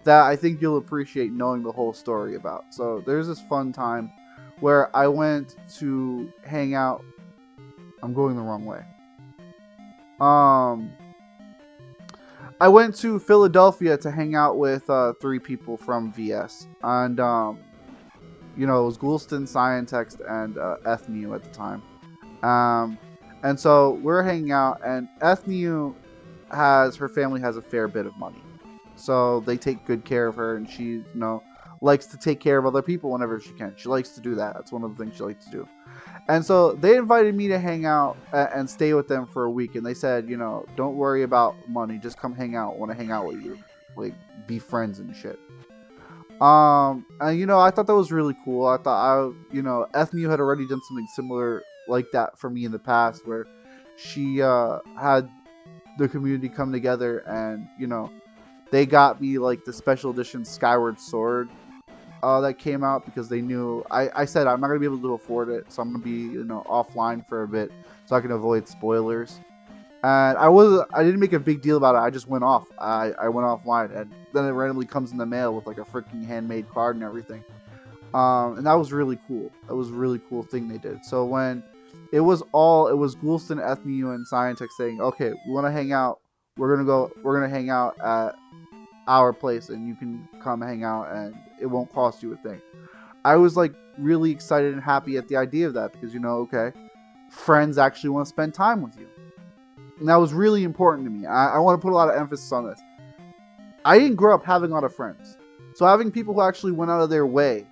that I think you'll appreciate knowing the whole story about. So there's this fun time where I went to hang out. I'm going the wrong way. I went to Philadelphia to hang out with 3 people from VS. And, you know, it was Goulston, Scientext, and Ethmu at the time. And so we're hanging out, and Ethmu her family has a fair bit of money. So they take good care of her, and she, you know, likes to take care of other people whenever she can. She likes to do that. That's one of the things she likes to do. And so they invited me to hang out and stay with them for a week. And they said, you know, don't worry about money. Just come hang out. I want to hang out with you. Like, be friends and shit. And, you know, I thought that was really cool. I thought, Ethmu had already done something similar like that for me in the past, where she had the community come together and, you know, they got me, like, the special edition Skyward Sword that came out, because they knew I said I'm not gonna be able to afford it, so I'm gonna be, you know, offline for a bit so I can avoid spoilers. And I didn't make a big deal about it. I just went off. I went offline, and then it randomly comes in the mail with like a freaking handmade card and everything. And that was really cool. That was a really cool thing they did. So when it was Goulston, Ethmu, and Scientext saying, okay, we want to hang out. We're gonna hang out at our place, and you can come hang out, and it won't cost you a thing. I was like really excited and happy at the idea of that, because, you know, okay, friends actually want to spend time with you. And that was really important to me. I want to put a lot of emphasis on this. I didn't grow up having a lot of friends. So having people who actually went out of their way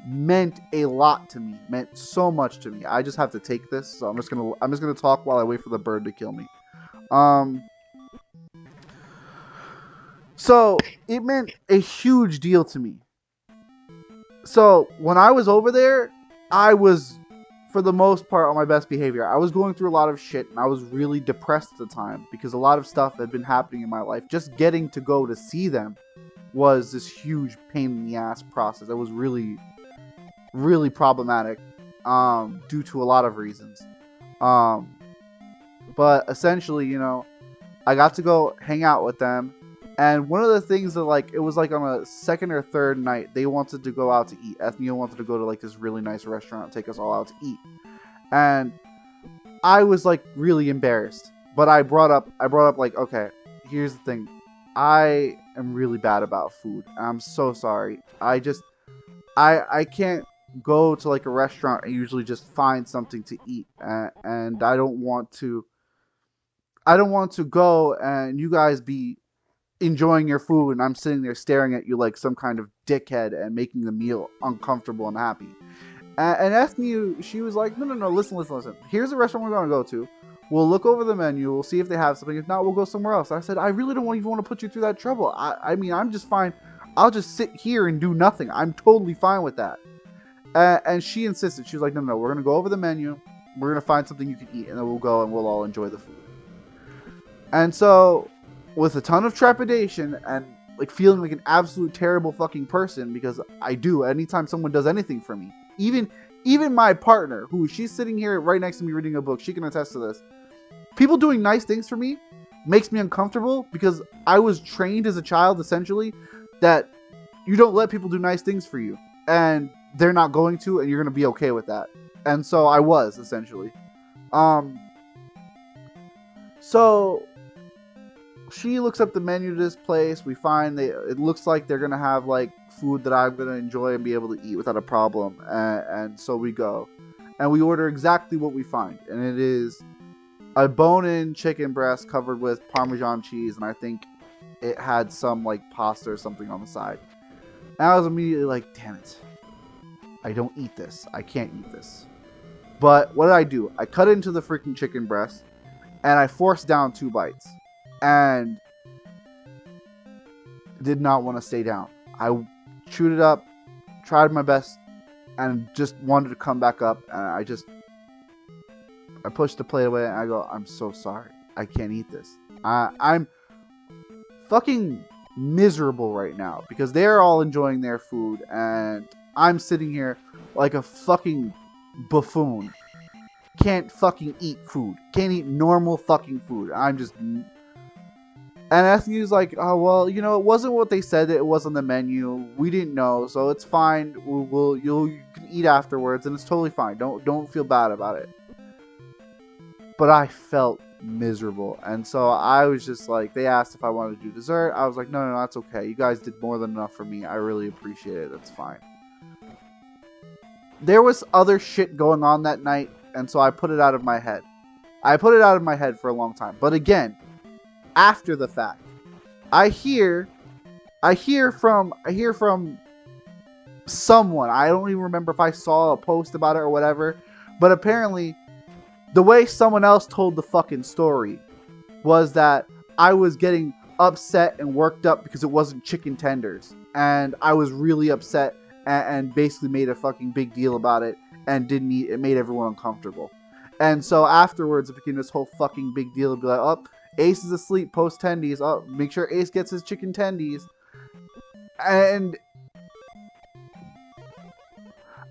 meant a lot to me. Meant so much to me. I just have to take this. So I'm just gonna talk while I wait for the bird to kill me. So it meant a huge deal to me. So when I was over there, I was, for the most part, on my best behavior. I was going through a lot of shit, and I was really depressed at the time because a lot of stuff had been happening in my life. Just getting to go to see them was this huge pain in the ass process. It was really, really problematic due to a lot of reasons. But essentially, you know, I got to go hang out with them. And one of the things that, like, it was like on a second or third night, they wanted to go out to eat. Ethnia wanted to go to like this really nice restaurant and take us all out to eat. And I was like really embarrassed. But I brought up like, okay, here's the thing. I am really bad about food. I'm so sorry. I can't go to like a restaurant and usually just find something to eat. And I don't want to go and you guys be enjoying your food and I'm sitting there staring at you like some kind of dickhead and making the meal uncomfortable and happy. And asking you, she was like, no, listen. Here's a restaurant we're going to go to. We'll look over the menu. We'll see if they have something. If not, we'll go somewhere else. I said, I really don't even want to put you through that trouble. I mean, I'm just fine. I'll just sit here and do nothing. I'm totally fine with that. And she insisted. She was like, no, we're going to go over the menu. We're going to find something you can eat and then we'll go and we'll all enjoy the food. And so, with a ton of trepidation and like feeling like an absolute terrible fucking person, because I do anytime someone does anything for me, even my partner, who she's sitting here right next to me reading a book, she can attest to this. People doing nice things for me makes me uncomfortable because I was trained as a child essentially that you don't let people do nice things for you and they're not going to, and you're going to be okay with that. And so I was essentially. So she looks up the menu to this place. We find it looks like they're gonna have like food that I'm gonna enjoy and be able to eat without a problem. And so we go, and we order exactly what we find, and it is a bone-in chicken breast covered with Parmesan cheese, and I think it had some like pasta or something on the side. And I was immediately like, damn it, I don't eat this. I can't eat this. But what did I do? I cut into the freaking chicken breast, and I forced down 2 bites. And did not want to stay down. I chewed it up, tried my best, and just wanted to come back up. And I pushed the plate away and I go, I'm so sorry. I can't eat this. I'm fucking miserable right now because they're all enjoying their food and I'm sitting here like a fucking buffoon. Can't fucking eat food. Can't eat normal fucking food. I'm just... And Ethnia's like, oh, well, you know, it wasn't what they said that it was on the menu. We didn't know, so it's fine. You can eat afterwards, and it's totally fine. Don't feel bad about it. But I felt miserable, and so I was just like, they asked if I wanted to do dessert. I was like, no, that's okay. You guys did more than enough for me. I really appreciate it. That's fine. There was other shit going on that night, and so I put it out of my head. I put it out of my head for a long time. But again, after the fact, I hear from someone. I don't even remember if I saw a post about it or whatever, but apparently the way someone else told the fucking story was that I was getting upset and worked up because it wasn't chicken tenders, and I was really upset and basically made a fucking big deal about it and didn't eat. It made everyone uncomfortable. And so afterwards it became this whole fucking big deal to be like, oh, Ace is asleep post tendies. Oh, make sure Ace gets his chicken tendies. And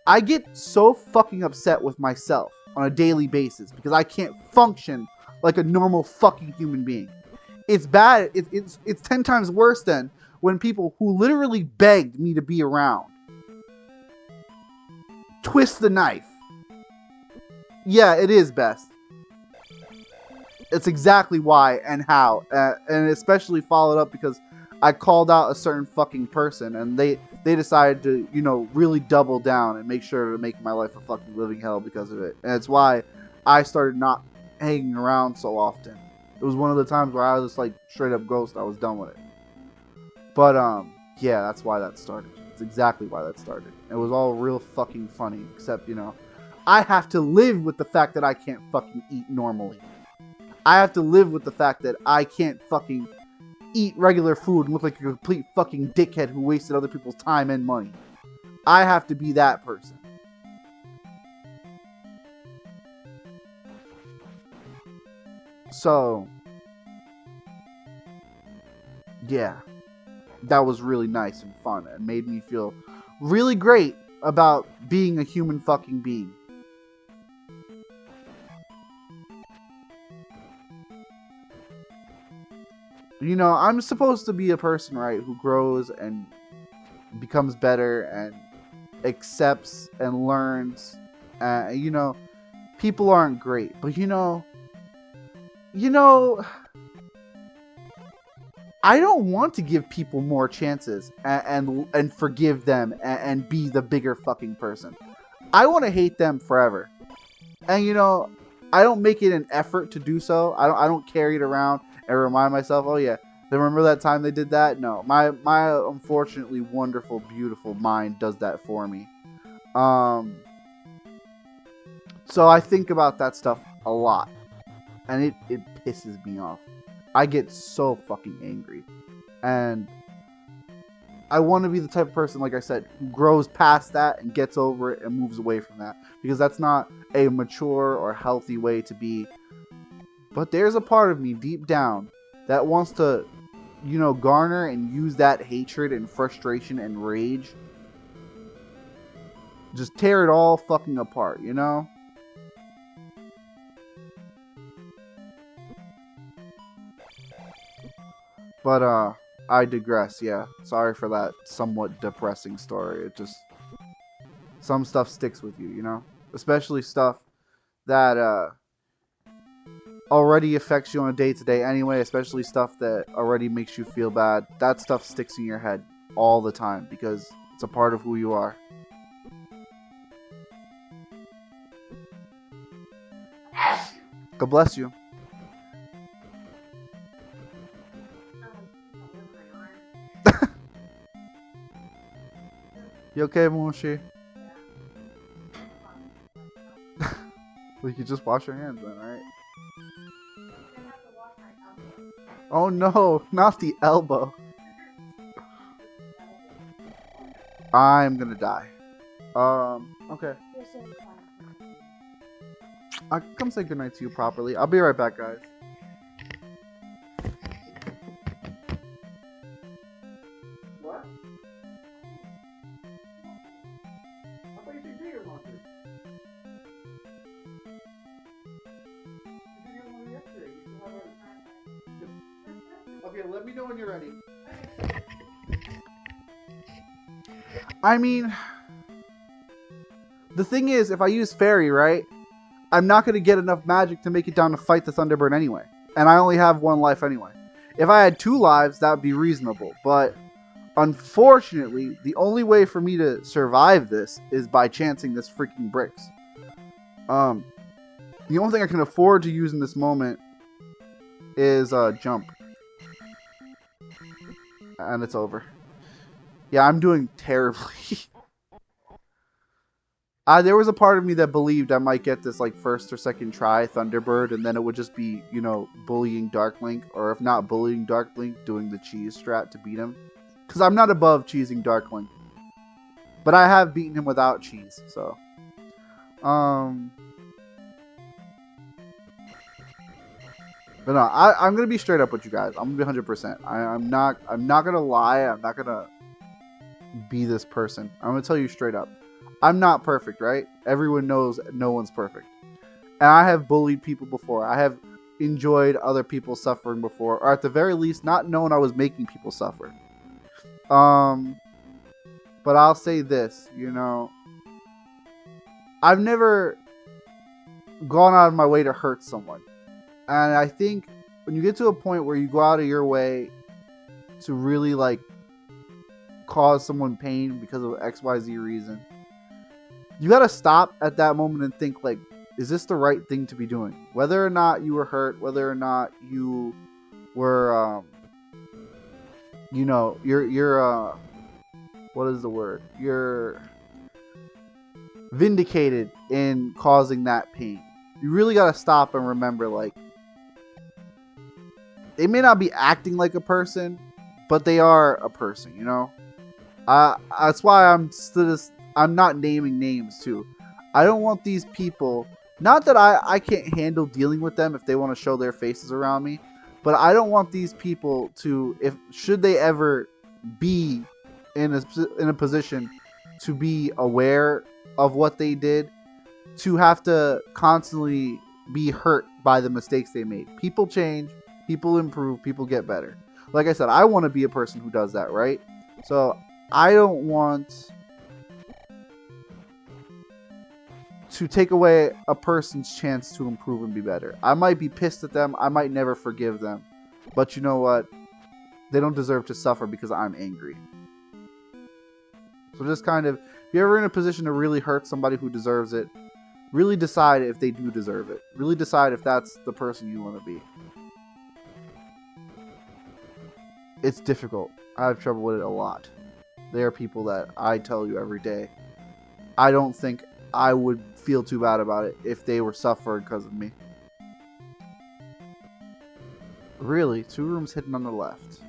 I get so fucking upset with myself on a daily basis because I can't function like a normal fucking human being. It's bad. It's 10 times worse than when people who literally begged me to be around twist the knife. Yeah, it is best. It's exactly why and how, and especially followed up because I called out a certain fucking person, and they decided to, you know, really double down and make sure to make my life a fucking living hell because of it. And it's why I started not hanging around so often. It was one of the times where I was just like straight up ghost. I was done with it. But yeah, that's why that started. It's exactly why that started. It was all real fucking funny, except I have to live with the fact that I can't fucking eat normally. I have to live with the fact that I can't fucking eat regular food and look like a complete fucking dickhead who wasted other people's time and money. I have to be that person. So, yeah, that was really nice and fun and made me feel really great about being a human fucking being. I'm supposed to be a person, right, who grows and becomes better and accepts and learns. People aren't great, but I don't want to give people more chances and forgive them and be the bigger fucking person. I want to hate them forever. And I don't make it an effort to do so. I don't carry it around and remind myself, oh yeah, remember that time they did that? No. My unfortunately wonderful, beautiful mind does that for me. So I think about that stuff a lot. And it pisses me off. I get so fucking angry. And I want to be the type of person, like I said, who grows past that and gets over it and moves away from that. Because that's not a mature or healthy way to be. But there's a part of me deep down that wants to, garner and use that hatred and frustration and rage. Just tear it all fucking apart, But, I digress, yeah. Sorry for that somewhat depressing story. It just... Some stuff sticks with you, Especially stuff that, already affects you on a day-to-day anyway, especially stuff that already makes you feel bad. That stuff sticks in your head all the time because it's a part of who you are. God bless you. You okay, Moshi? Well, you could just wash your hands then, right? Oh no, not the elbow. I'm gonna die. Okay. I'll come say goodnight to you properly. I'll be right back, guys. What? I thought you said do your laundry. You did your laundry yesterday. You still have Okay, let me know when you're ready. I mean, the thing is, if I use fairy, right, I'm not going to get enough magic to make it down to fight the Thunderbird anyway. And I only have 1 life anyway. If I had 2 lives, that would be reasonable. But unfortunately, the only way for me to survive this is by chancing this freaking bricks. The only thing I can afford to use in this moment is jump. And it's over. Yeah, I'm doing terribly. There was a part of me that believed I might get this like first or second try Thunderbird, and then it would just be, bullying Dark Link, or if not bullying Dark Link, doing the cheese strat to beat him. Because I'm not above cheesing Dark Link. But I have beaten him without cheese, so. But no, I'm gonna be straight up with you guys. I'm gonna be 100%. I'm not gonna lie. I'm not gonna be this person. I'm gonna tell you straight up. I'm not perfect, right? Everyone knows no one's perfect. And I have bullied people before. I have enjoyed other people suffering before, or at the very least, not known I was making people suffer. But I'll say this, I've never gone out of my way to hurt someone. And I think when you get to a point where you go out of your way to really, like, cause someone pain because of XYZ reason, you gotta stop at that moment and think, like, is this the right thing to be doing? Whether or not you were hurt, whether or not you were, you know, you're, what is the word? You're vindicated in causing that pain. You really got to stop and remember, like, they may not be acting like a person, but they are a person, you know? That's why I'm not naming names too. I don't want these people, not that I can't handle dealing with them if they want to show their faces around me, but I don't want these people to, if should they ever be in a position to be aware of what they did, to have to constantly be hurt by the mistakes they made. People change, people improve, people get better. Like I said, I want to be a person who does that, right? So I don't want to take away a person's chance to improve and be better. I might be pissed at them, I might never forgive them, but you know what? They don't deserve to suffer because I'm angry. So just kind of, if you're ever in a position to really hurt somebody who deserves it, really decide if they do deserve it. Really decide if that's the person you want to be. It's difficult. I have trouble with it a lot. There are people that I tell you every day, I don't think I would feel too bad about it if they were suffering because of me. Really? 2 rooms hidden on the left.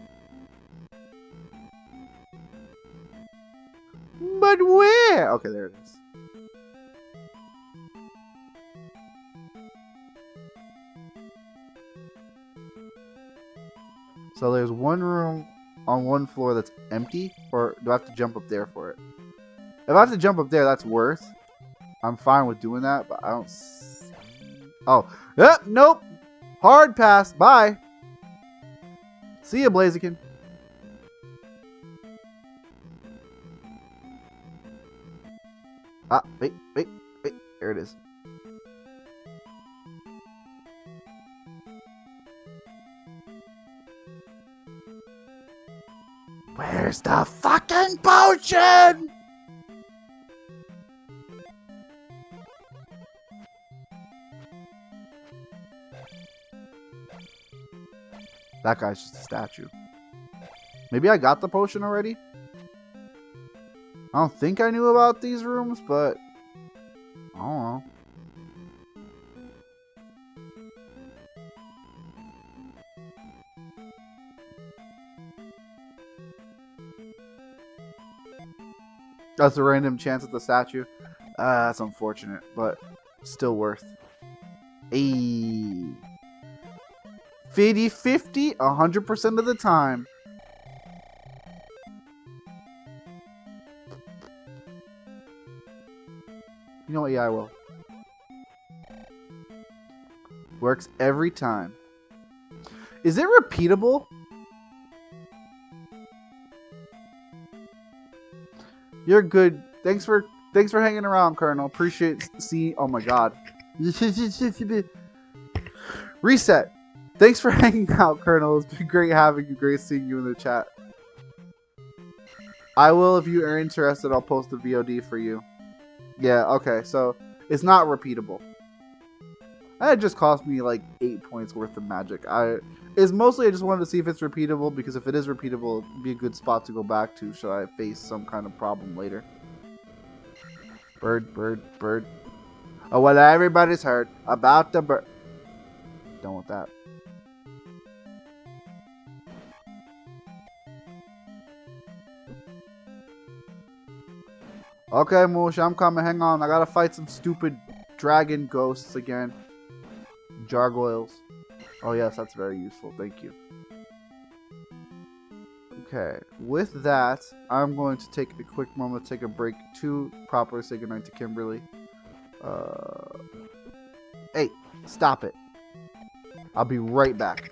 But where? Okay, there it is. So there's 1 room on 1 floor that's empty, or do I have to jump up there for it? If I have to jump up there, that's worth. I'm fine with doing that, but I don't... Oh. Nope. Hard pass. Bye. See ya, Blaziken. Wait. There it is. Where's the fucking potion? That guy's just a statue. Maybe I got the potion already? I don't think I knew about these rooms, but I don't know. That's a random chance at the statue. That's unfortunate, but still worth. Ayy. 50-50, 100% of the time. You know what? Yeah, I will. Works every time. Is it repeatable? You're good. Thanks for hanging around, Colonel. Appreciate seeing. Oh my God. Reset. Thanks for hanging out, Colonel. It's been great having you. Great seeing you in the chat. I will, if you are interested, I'll post the VOD for you. Yeah, okay, so it's not repeatable. It just cost me like 8 points worth of magic. It's mostly I just wanted to see if it's repeatable, because if it is repeatable, it'd be a good spot to go back to should I face some kind of problem later. Bird. Oh, well, everybody's heard about the bird. Done with that. Okay, Moosh, I'm coming. Hang on. I gotta fight some stupid dragon ghosts again. Gargoyles. Oh, yes, that's very useful. Thank you. Okay, with that, I'm going to take a quick moment to take a break to properly say goodnight to Kimberly. Hey, stop it. I'll be right back.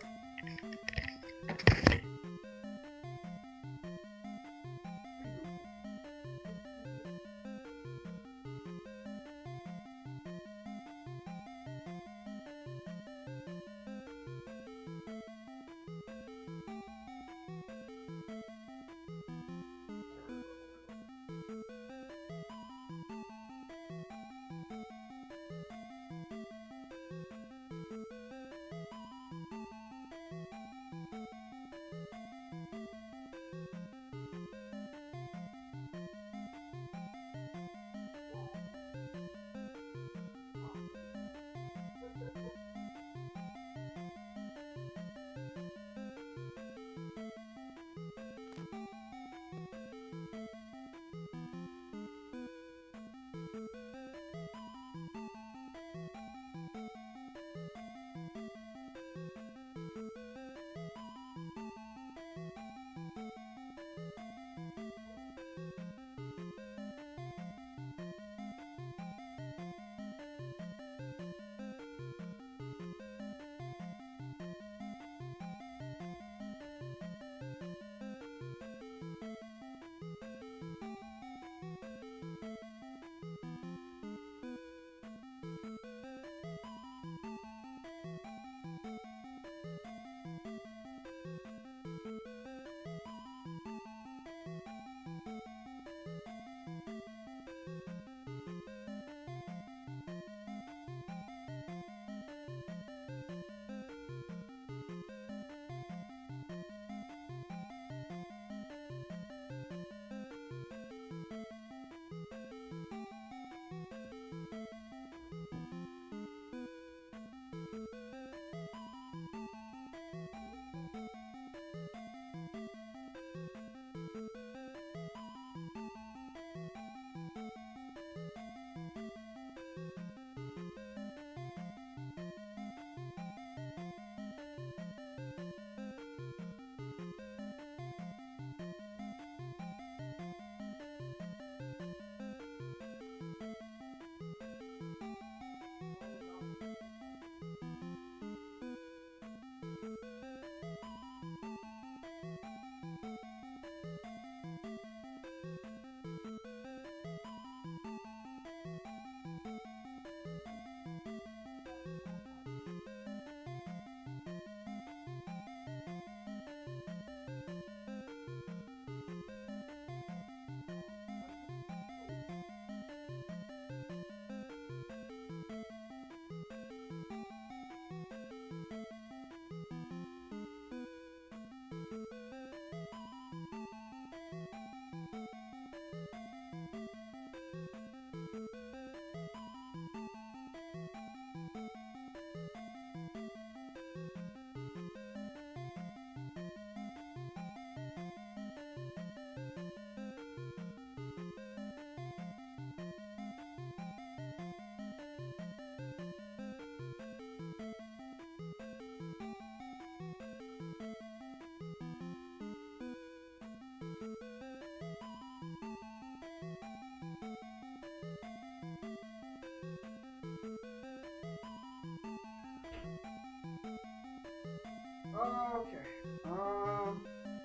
Okay.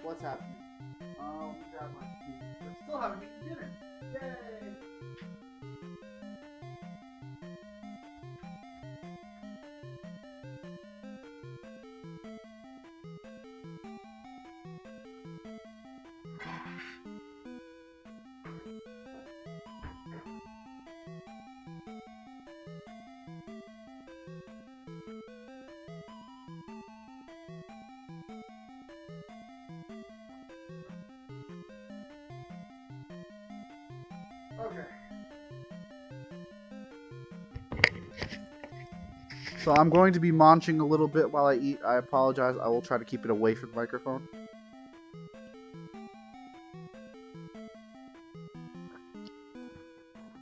What's happening? Grab my food. I still haven't eaten dinner. Yay! Okay. So I'm going to be munching a little bit while I eat. I apologize. I will try to keep it away from the microphone.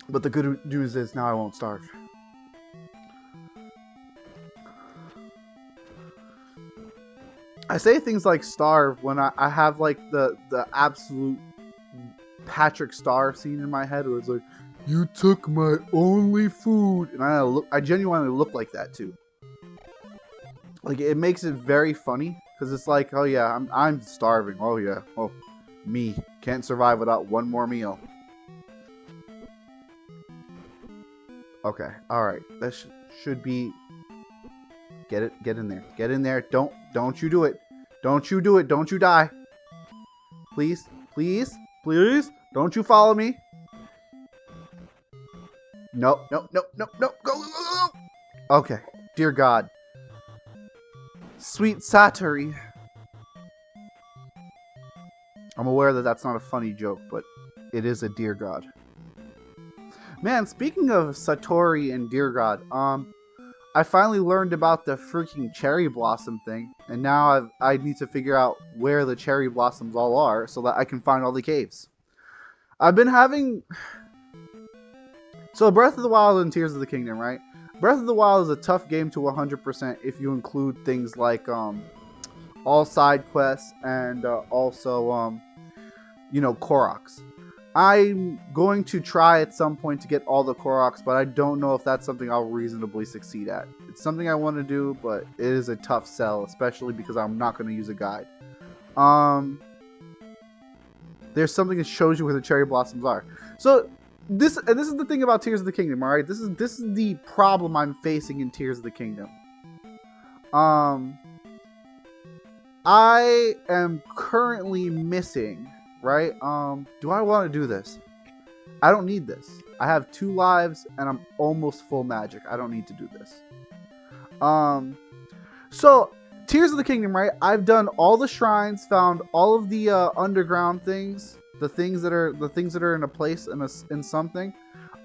But the good news is now I won't starve. I say things like starve when I have like the absolute Patrick Star scene in my head where it's like, you took my only food. And I genuinely look like that too. Like it makes it very funny because it's like, oh yeah, I'm starving. Oh yeah, oh me can't survive without one more meal. Okay, all right, that should be. Get in there, get in there. Don't you do it. Don't you do it. Don't you die. Please, please, please. Don't you follow me. No, no, no, no, no. Go, go, go, go. Okay, dear God. Sweet Satori. I'm aware that that's not a funny joke, but it is a dear God. Man, speaking of Satori and dear God, I finally learned about the freaking cherry blossom thing, and now I need to figure out where the cherry blossoms all are so that I can find all the caves. I've been having... So Breath of the Wild and Tears of the Kingdom, right? Breath of the Wild is a tough game to 100% if you include things like all side quests and also you know, Koroks. I'm going to try at some point to get all the Koroks, but I don't know if that's something I'll reasonably succeed at. It's something I want to do, but it is a tough sell, especially because I'm not going to use a guide. There's something that shows you where the cherry blossoms are. So this is the thing about Tears of the Kingdom, all right? This is the problem I'm facing in Tears of the Kingdom. I am currently missing, right? Do I want to do this? I don't need this. I have 2 lives and I'm almost full magic. I don't need to do this. So Tears of the Kingdom, right? I've done all the shrines, found all of the underground things, the things that are in a place in something.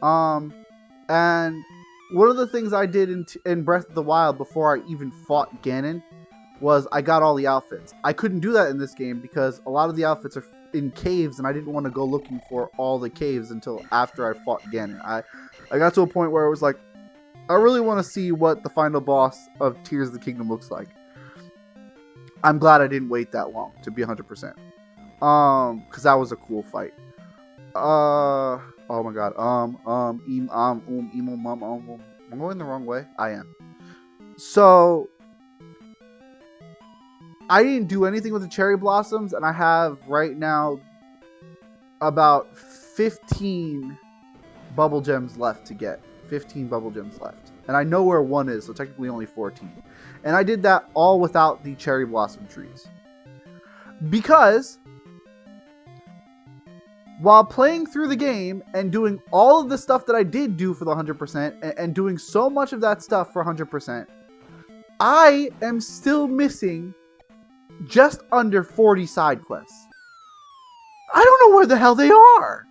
And one of the things I did in Breath of the Wild before I even fought Ganon was I got all the outfits. I couldn't do that in this game because a lot of the outfits are in caves, and I didn't want to go looking for all the caves until after I fought Ganon. I got to a point where it was like, I really want to see what the final boss of Tears of the Kingdom looks like. I'm glad I didn't wait that long, to be 100%. Because that was a cool fight. Oh my god. Am I going the wrong way? I am. So I didn't do anything with the cherry blossoms, and I have right now about 15 bubble gems left to get. 15 bubble gems left. And I know where one is, so technically only 14. And I did that all without the cherry blossom trees. Because while playing through the game and doing all of the stuff that I did do for the 100% and doing so much of that stuff for 100%, I am still missing just under 40 side quests. I don't know where the hell they are.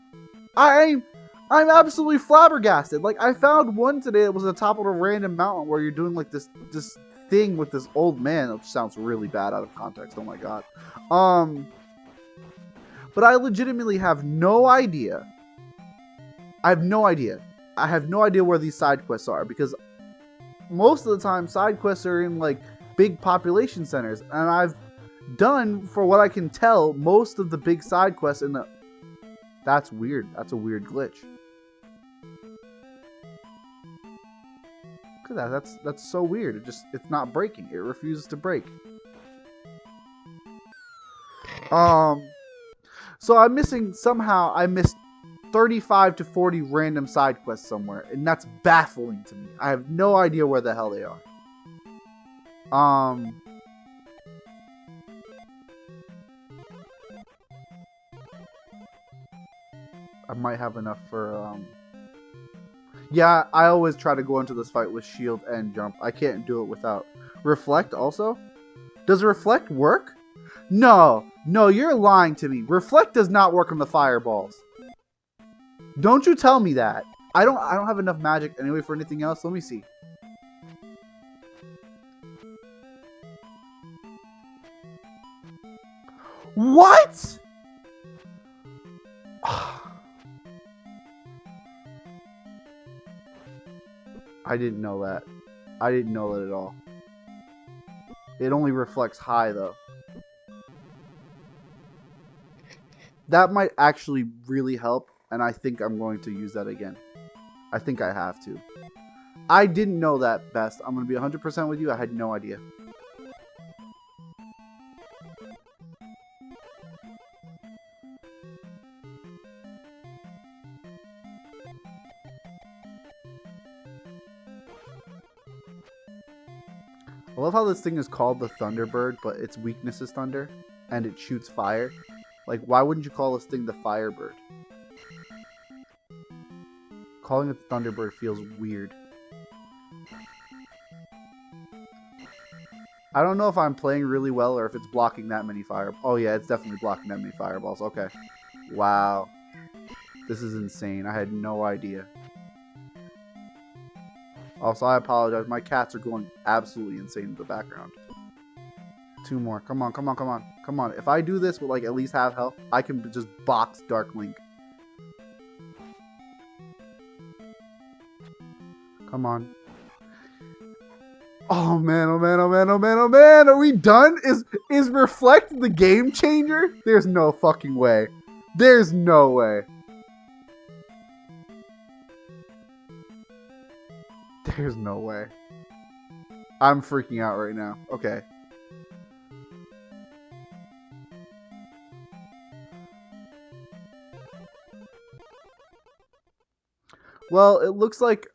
I'm absolutely flabbergasted. Like, I found one today that was at the top of a random mountain where you're doing like this thing with this old man, which sounds really bad out of context. Oh my god. But I legitimately have no idea. I have no idea. I have no idea where these side quests are, because most of the time side quests are in like big population centers, and I've done, for what I can tell, most of the big side quests in the... That's weird. That's a weird glitch. Look at that. That's so weird. It's not breaking. It refuses to break. Um, so I'm missing somehow. I missed 35 to 40 random side quests somewhere, and that's baffling to me. I have no idea where the hell they are. Um, I might have enough for Yeah, I always try to go into this fight with shield and jump. I can't do it without reflect. Also, does reflect work? No, you're lying to me. Reflect does not work on the fireballs. Don't you tell me that. I don't have enough magic anyway for anything else. Let me see. What? I didn't know that. I didn't know that at all. It only reflects high though. That might actually really help, and I think I'm going to use that again. I think I have to. I didn't know that, Best. I'm going to be 100% with you. I had no idea. I love how this thing is called the Thunderbird, but its weakness is thunder, and it shoots fire. Like, why wouldn't you call this thing the Firebird? Calling it the Thunderbird feels weird. I don't know if I'm playing really well or if it's blocking that many fireballs. Oh yeah, it's definitely blocking that many fireballs. Okay. Wow. This is insane. I had no idea. Also, I apologize. My cats are going absolutely insane in the background. 2 more. Come on, come on, come on. Come on. If I do this with like at least half health, I can just box Dark Link. Come on. Oh man, oh man, oh man, oh man, oh man. Are we done? Is Reflect the game changer? There's no fucking way. There's no way. There's no way. I'm freaking out right now. Okay. Well, it looks like...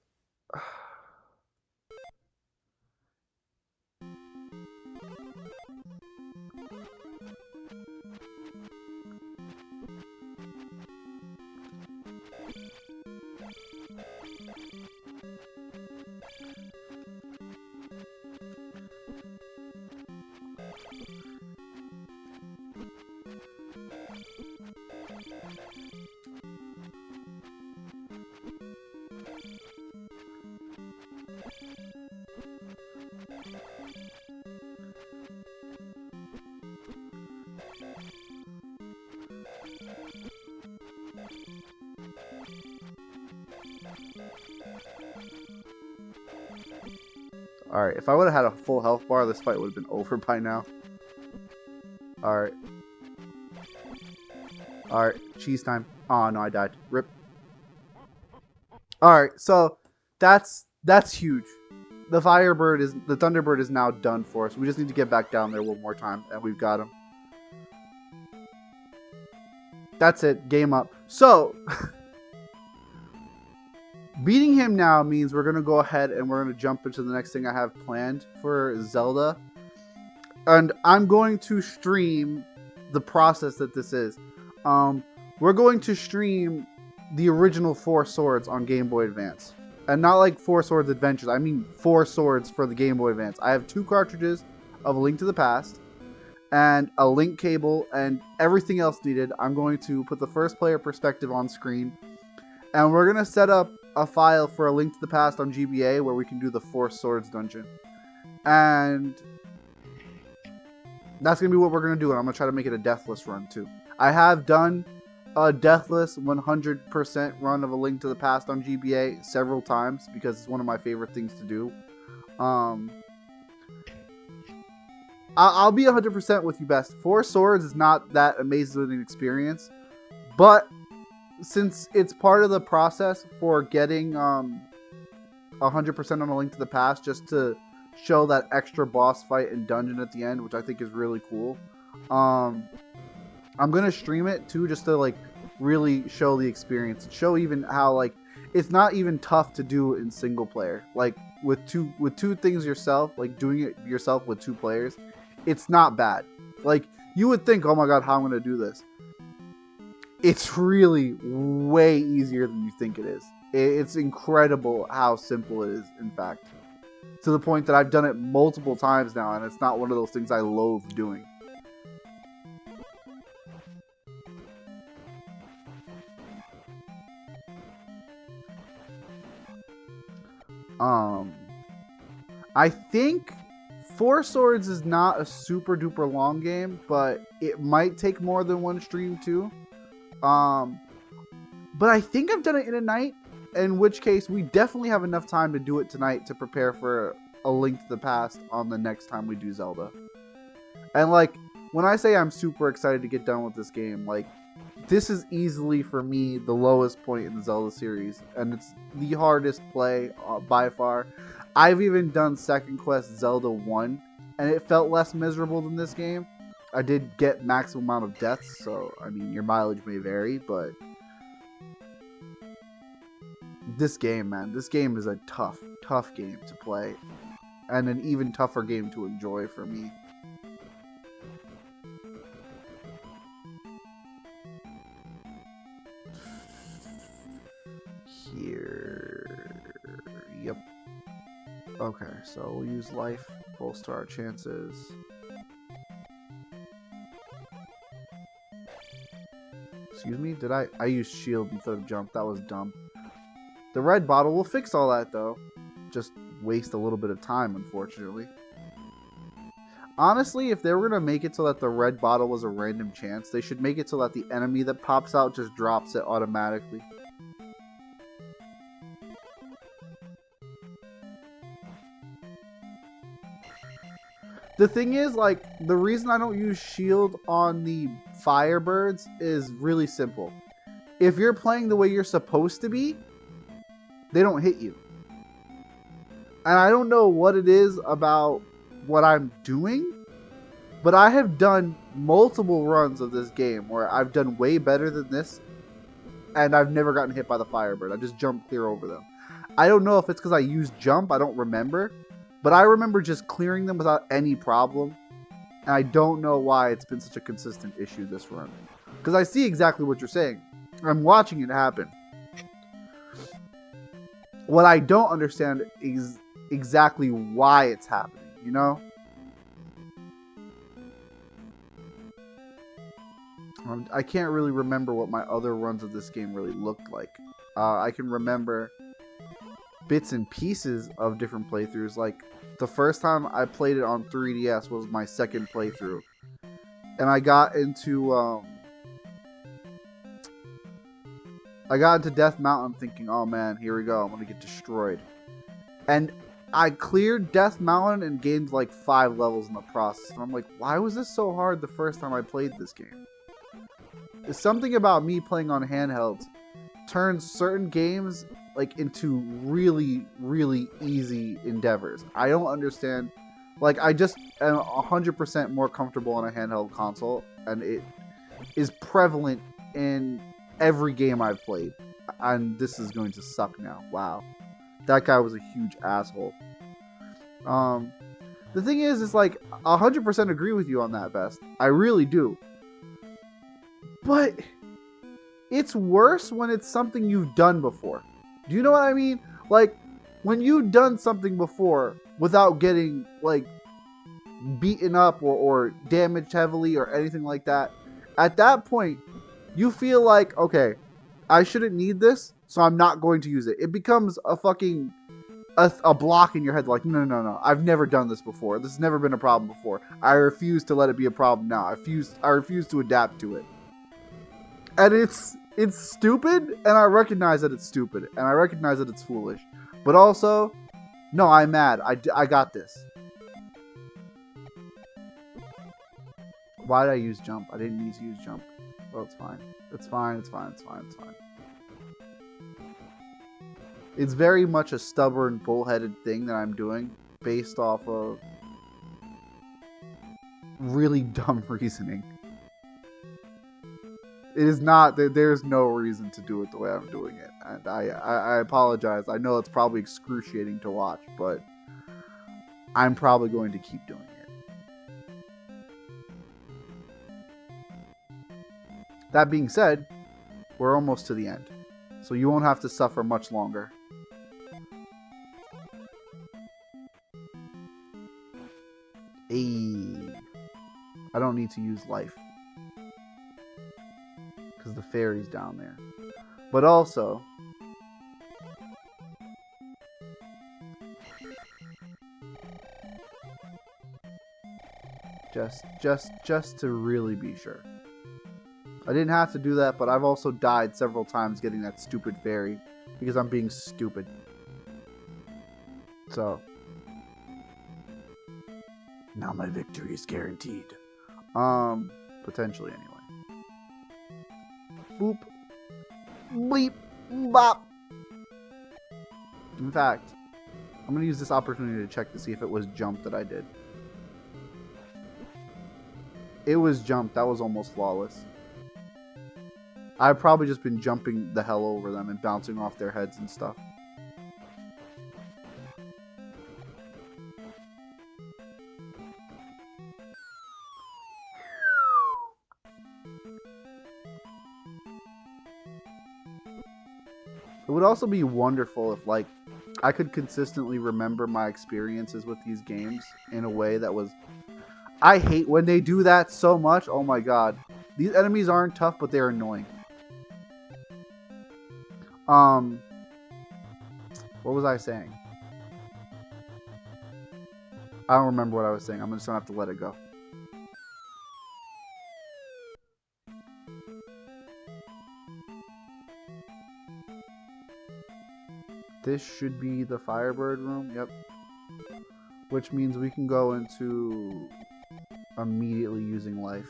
Alright, if I would have had a full health bar, this fight would have been over by now. Alright. Alright, cheese time. Oh no, I died. Rip. Alright, so that's huge. The Thunderbird is now done for us. We just need to get back down there one more time, and we've got him. That's it. Game up. So, beating him now means we're going to go ahead and we're going to jump into the next thing I have planned for Zelda. And I'm going to stream the process that this is. We're going to stream the original 4 Swords on Game Boy Advance. And not like 4 Swords Adventures. I mean 4 Swords for the Game Boy Advance. I have 2 cartridges of A Link to the Past and a link cable and everything else needed. I'm going to put the first player perspective on screen. And we're going to set up a file for A Link to the Past on GBA where we can do the 4 Swords dungeon. And that's going to be what we're going to do. And I'm going to try to make it a deathless run too. I have done a deathless 100% run of A Link to the Past on GBA several times because it's one of my favorite things to do. I'll be 100% with you, Best. 4 Swords is not that amazing an experience, but since it's part of the process for getting 100% on A Link to the Past, just to show that extra boss fight and dungeon at the end, which I think is really cool. I'm gonna stream it too, just to like really show the experience, show even how like it's not even tough to do in single player. Like with two things yourself, like doing it yourself with 2 players, it's not bad. Like you would think, oh my god, how I'm gonna do this? It's really way easier than you think it is. It's incredible how simple it is, in fact, to the point that I've done it multiple times now, and it's not one of those things I loathe doing. I think Four Swords is not a super duper long game, but it might take more than one stream too. But I think I've done it in a night, in which case we definitely have enough time to do it tonight to prepare for A Link to the Past on the next time we do Zelda. And like, when I say I'm super excited to get done with this game, like, this is easily for me the lowest point in the Zelda series, and it's the hardest play by far. I've even done Second Quest Zelda 1, and it felt less miserable than this game. I did get maximum amount of deaths, so I mean your mileage may vary, but this game, man, this game is a tough game to play, and an even tougher game to enjoy for me. Here, yep. Okay, so we'll use life, bolster our chances. Excuse me, did I use shield instead of jump? That was dumb. The red bottle will fix all that though. Just waste a little bit of time, unfortunately. Honestly, if they were gonna make it so that the red bottle was a random chance, they should make it so that the enemy that pops out just drops it automatically. The thing is, like, the reason I don't use shield on the Firebirds is really simple. If you're playing the way you're supposed to be, they don't hit you. And I don't know what it is about what I'm doing, but I have done multiple runs of this game where I've done way better than this, and I've never gotten hit by the Firebird. I just jump clear over them. I don't know if it's because I used jump, I don't remember, but I remember just clearing them without any problem, and I don't know why it's been such a consistent issue this run. Because I see exactly what you're saying. I'm watching it happen. What I don't understand is exactly why it's happening, you know? I can't really remember what my other runs of this game really looked like. I can remember bits and pieces of different playthroughs. Like, the first time I played it on 3DS was my second playthrough. And I got into Death Mountain thinking, oh man, here we go, I'm gonna get destroyed. And I cleared Death Mountain and gained like 5 levels in the process. And I'm like, why was this so hard the first time I played this game? It's something about me playing on handhelds turns certain games like into really, really easy endeavors. I don't understand. Like, I just am 100% more comfortable on a handheld console, and it is prevalent in every game I've played. And this is going to suck now. Wow. That guy was a huge asshole. The thing is like, 100% agree with you on that, Best. I really do. But it's worse when it's something you've done before. Do you know what I mean? Like, when you've done something before without getting, like, beaten up or damaged heavily or anything like that, at that point, you feel like, okay, I shouldn't need this, so I'm not going to use it. It becomes a fucking a block in your head, like, no, I've never done this before. This has never been a problem before. I refuse to let it be a problem now. I refuse to adapt to it. And it's stupid, and I recognize that it's stupid, and I recognize that it's foolish. But also, no, I'm mad. I got this. Why did I use jump? I didn't need to use jump. Well, it's fine. It's fine. It's very much a stubborn, bullheaded thing that I'm doing based off of really dumb reasoning. It is not. There's no reason to do it the way I'm doing it, and I apologize. I know it's probably excruciating to watch, but I'm probably going to keep doing it. That being said, we're almost to the end, so you won't have to suffer much longer. Ayy. I don't need to use life because the fairy's down there. But also, just to really be sure. I didn't have to do that, but I've also died several times getting that stupid fairy because I'm being stupid. So, now my victory is guaranteed. Potentially anyway. Boop. Bleep. Bop. In fact, I'm going to use this opportunity to check to see if it was jump that I did. It was jump. That was almost flawless. I've probably just been jumping the hell over them and bouncing off their heads and stuff. It would also be wonderful if, like, I could consistently remember my experiences with these games in a way that was... I hate when they do that so much. Oh my god. These enemies aren't tough, but they're annoying. What was I saying? I don't remember what I was saying. I'm just gonna have to let it go. This should be the Firebird room. Yep. Which means we can go into immediately using life.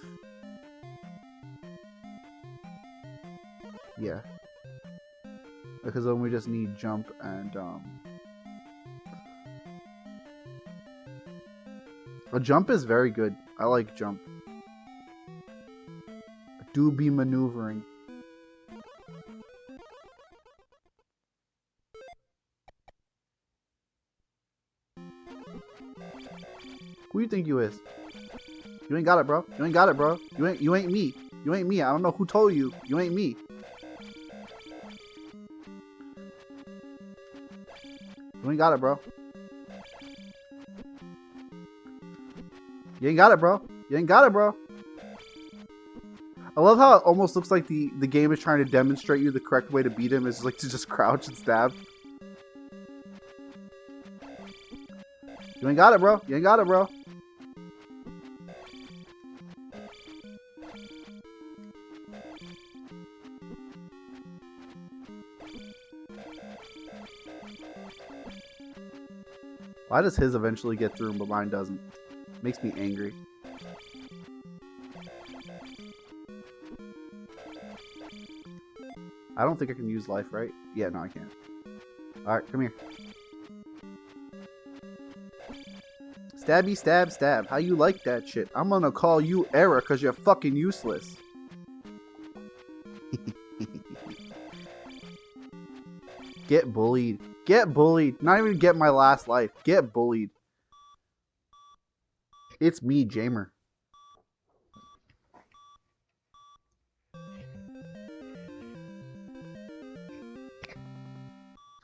Yeah. Because then we just need jump and a jump is very good. I like jump. Do be maneuvering. Who you think you is? You ain't got it, bro. You ain't got it, bro. You ain't me. You ain't me. I don't know who told you. You ain't me. You ain't got it, bro. You ain't got it, bro. You ain't got it, bro. I love how it almost looks like the game is trying to demonstrate you the correct way to beat him is like to just crouch and stab. You ain't got it, bro. You ain't got it, bro. Why does his eventually get through but mine doesn't? Makes me angry. I don't think I can use life, right? Yeah, no, I can't. Alright, come here. Stabby, stab, stab. How you like that shit? I'm gonna call you error because you're fucking useless. Get bullied. Get bullied. Not even get my last life. Get bullied. It's me, Jamer.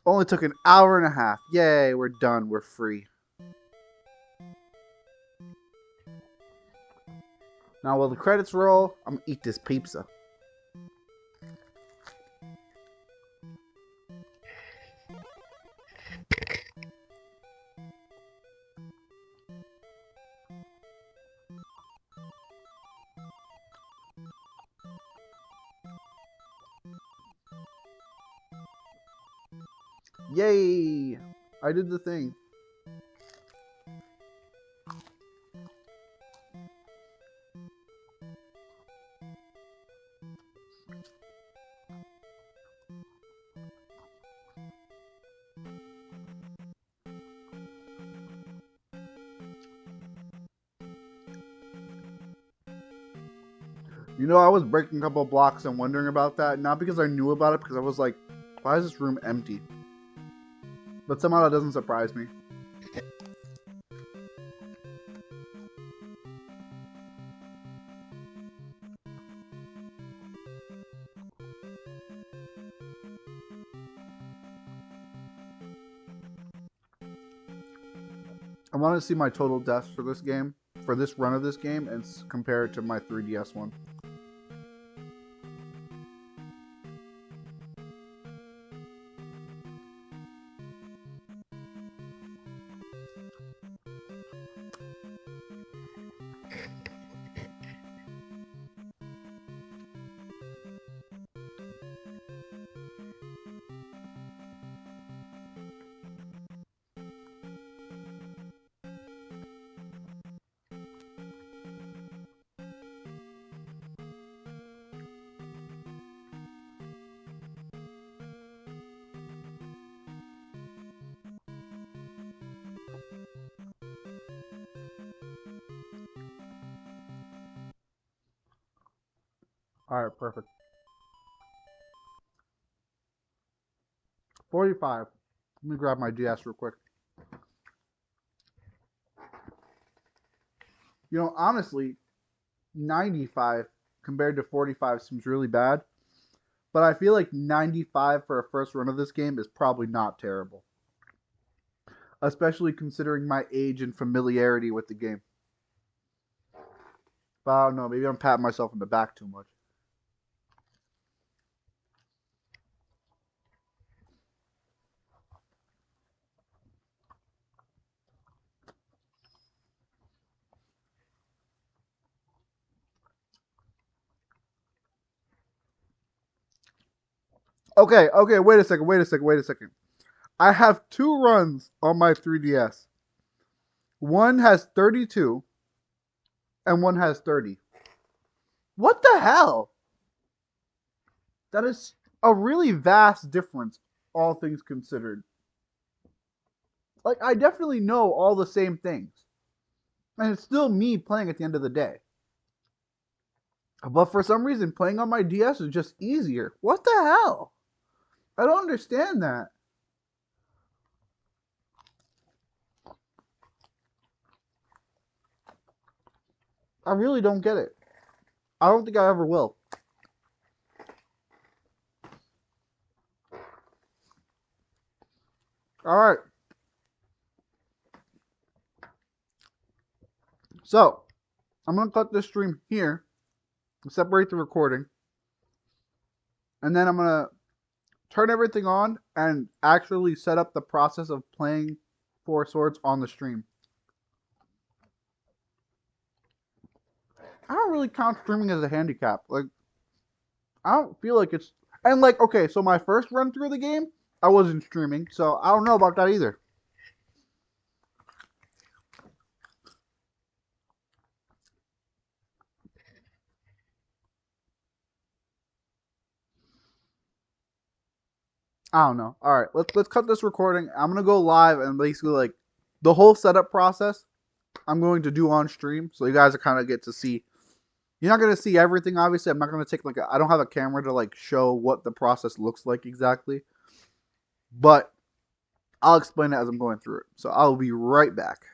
Only took an hour and a half. Yay, we're done. We're free. Now while the credits roll, I'm gonna eat this pizza. Yay! I did the thing. You know, I was breaking a couple blocks and wondering about that. Not because I knew about it, because I was like, why is this room empty? But somehow that doesn't surprise me. I want to see my total deaths for this game, for this run of this game, and compare it to my 3DS one. Alright, perfect. 45. Let me grab my DS real quick. You know, honestly, 95 compared to 45 seems really bad. But I feel like 95 for a first run of this game is probably not terrible. Especially considering my age and familiarity with the game. But I don't know, maybe I'm patting myself in the back too much. Okay, wait a second. I have 2 runs on my 3DS. One has 32 and one has 30. What the hell? That is a really vast difference, all things considered. Like, I definitely know all the same things. And it's still me playing at the end of the day. But for some reason, playing on my DS is just easier. What the hell? I don't understand that. I really don't get it. I don't think I ever will. Alright. So, I'm going to cut this stream here, separate the recording, and then I'm going to turn everything on and actually set up the process of playing Four Swords on the stream. I don't really count streaming as a handicap. Like, I don't feel like it's... And like, okay, so my first run through the game, I wasn't streaming, so I don't know about that either. I don't know. All right, let's cut this recording. I'm gonna go live and basically like the whole setup process I'm going to do on stream, so you guys kind of get to see. You're not gonna see everything, obviously. I'm not gonna take I don't have a camera to like show what the process looks like exactly, but I'll explain it as I'm going through it. So I'll be right back.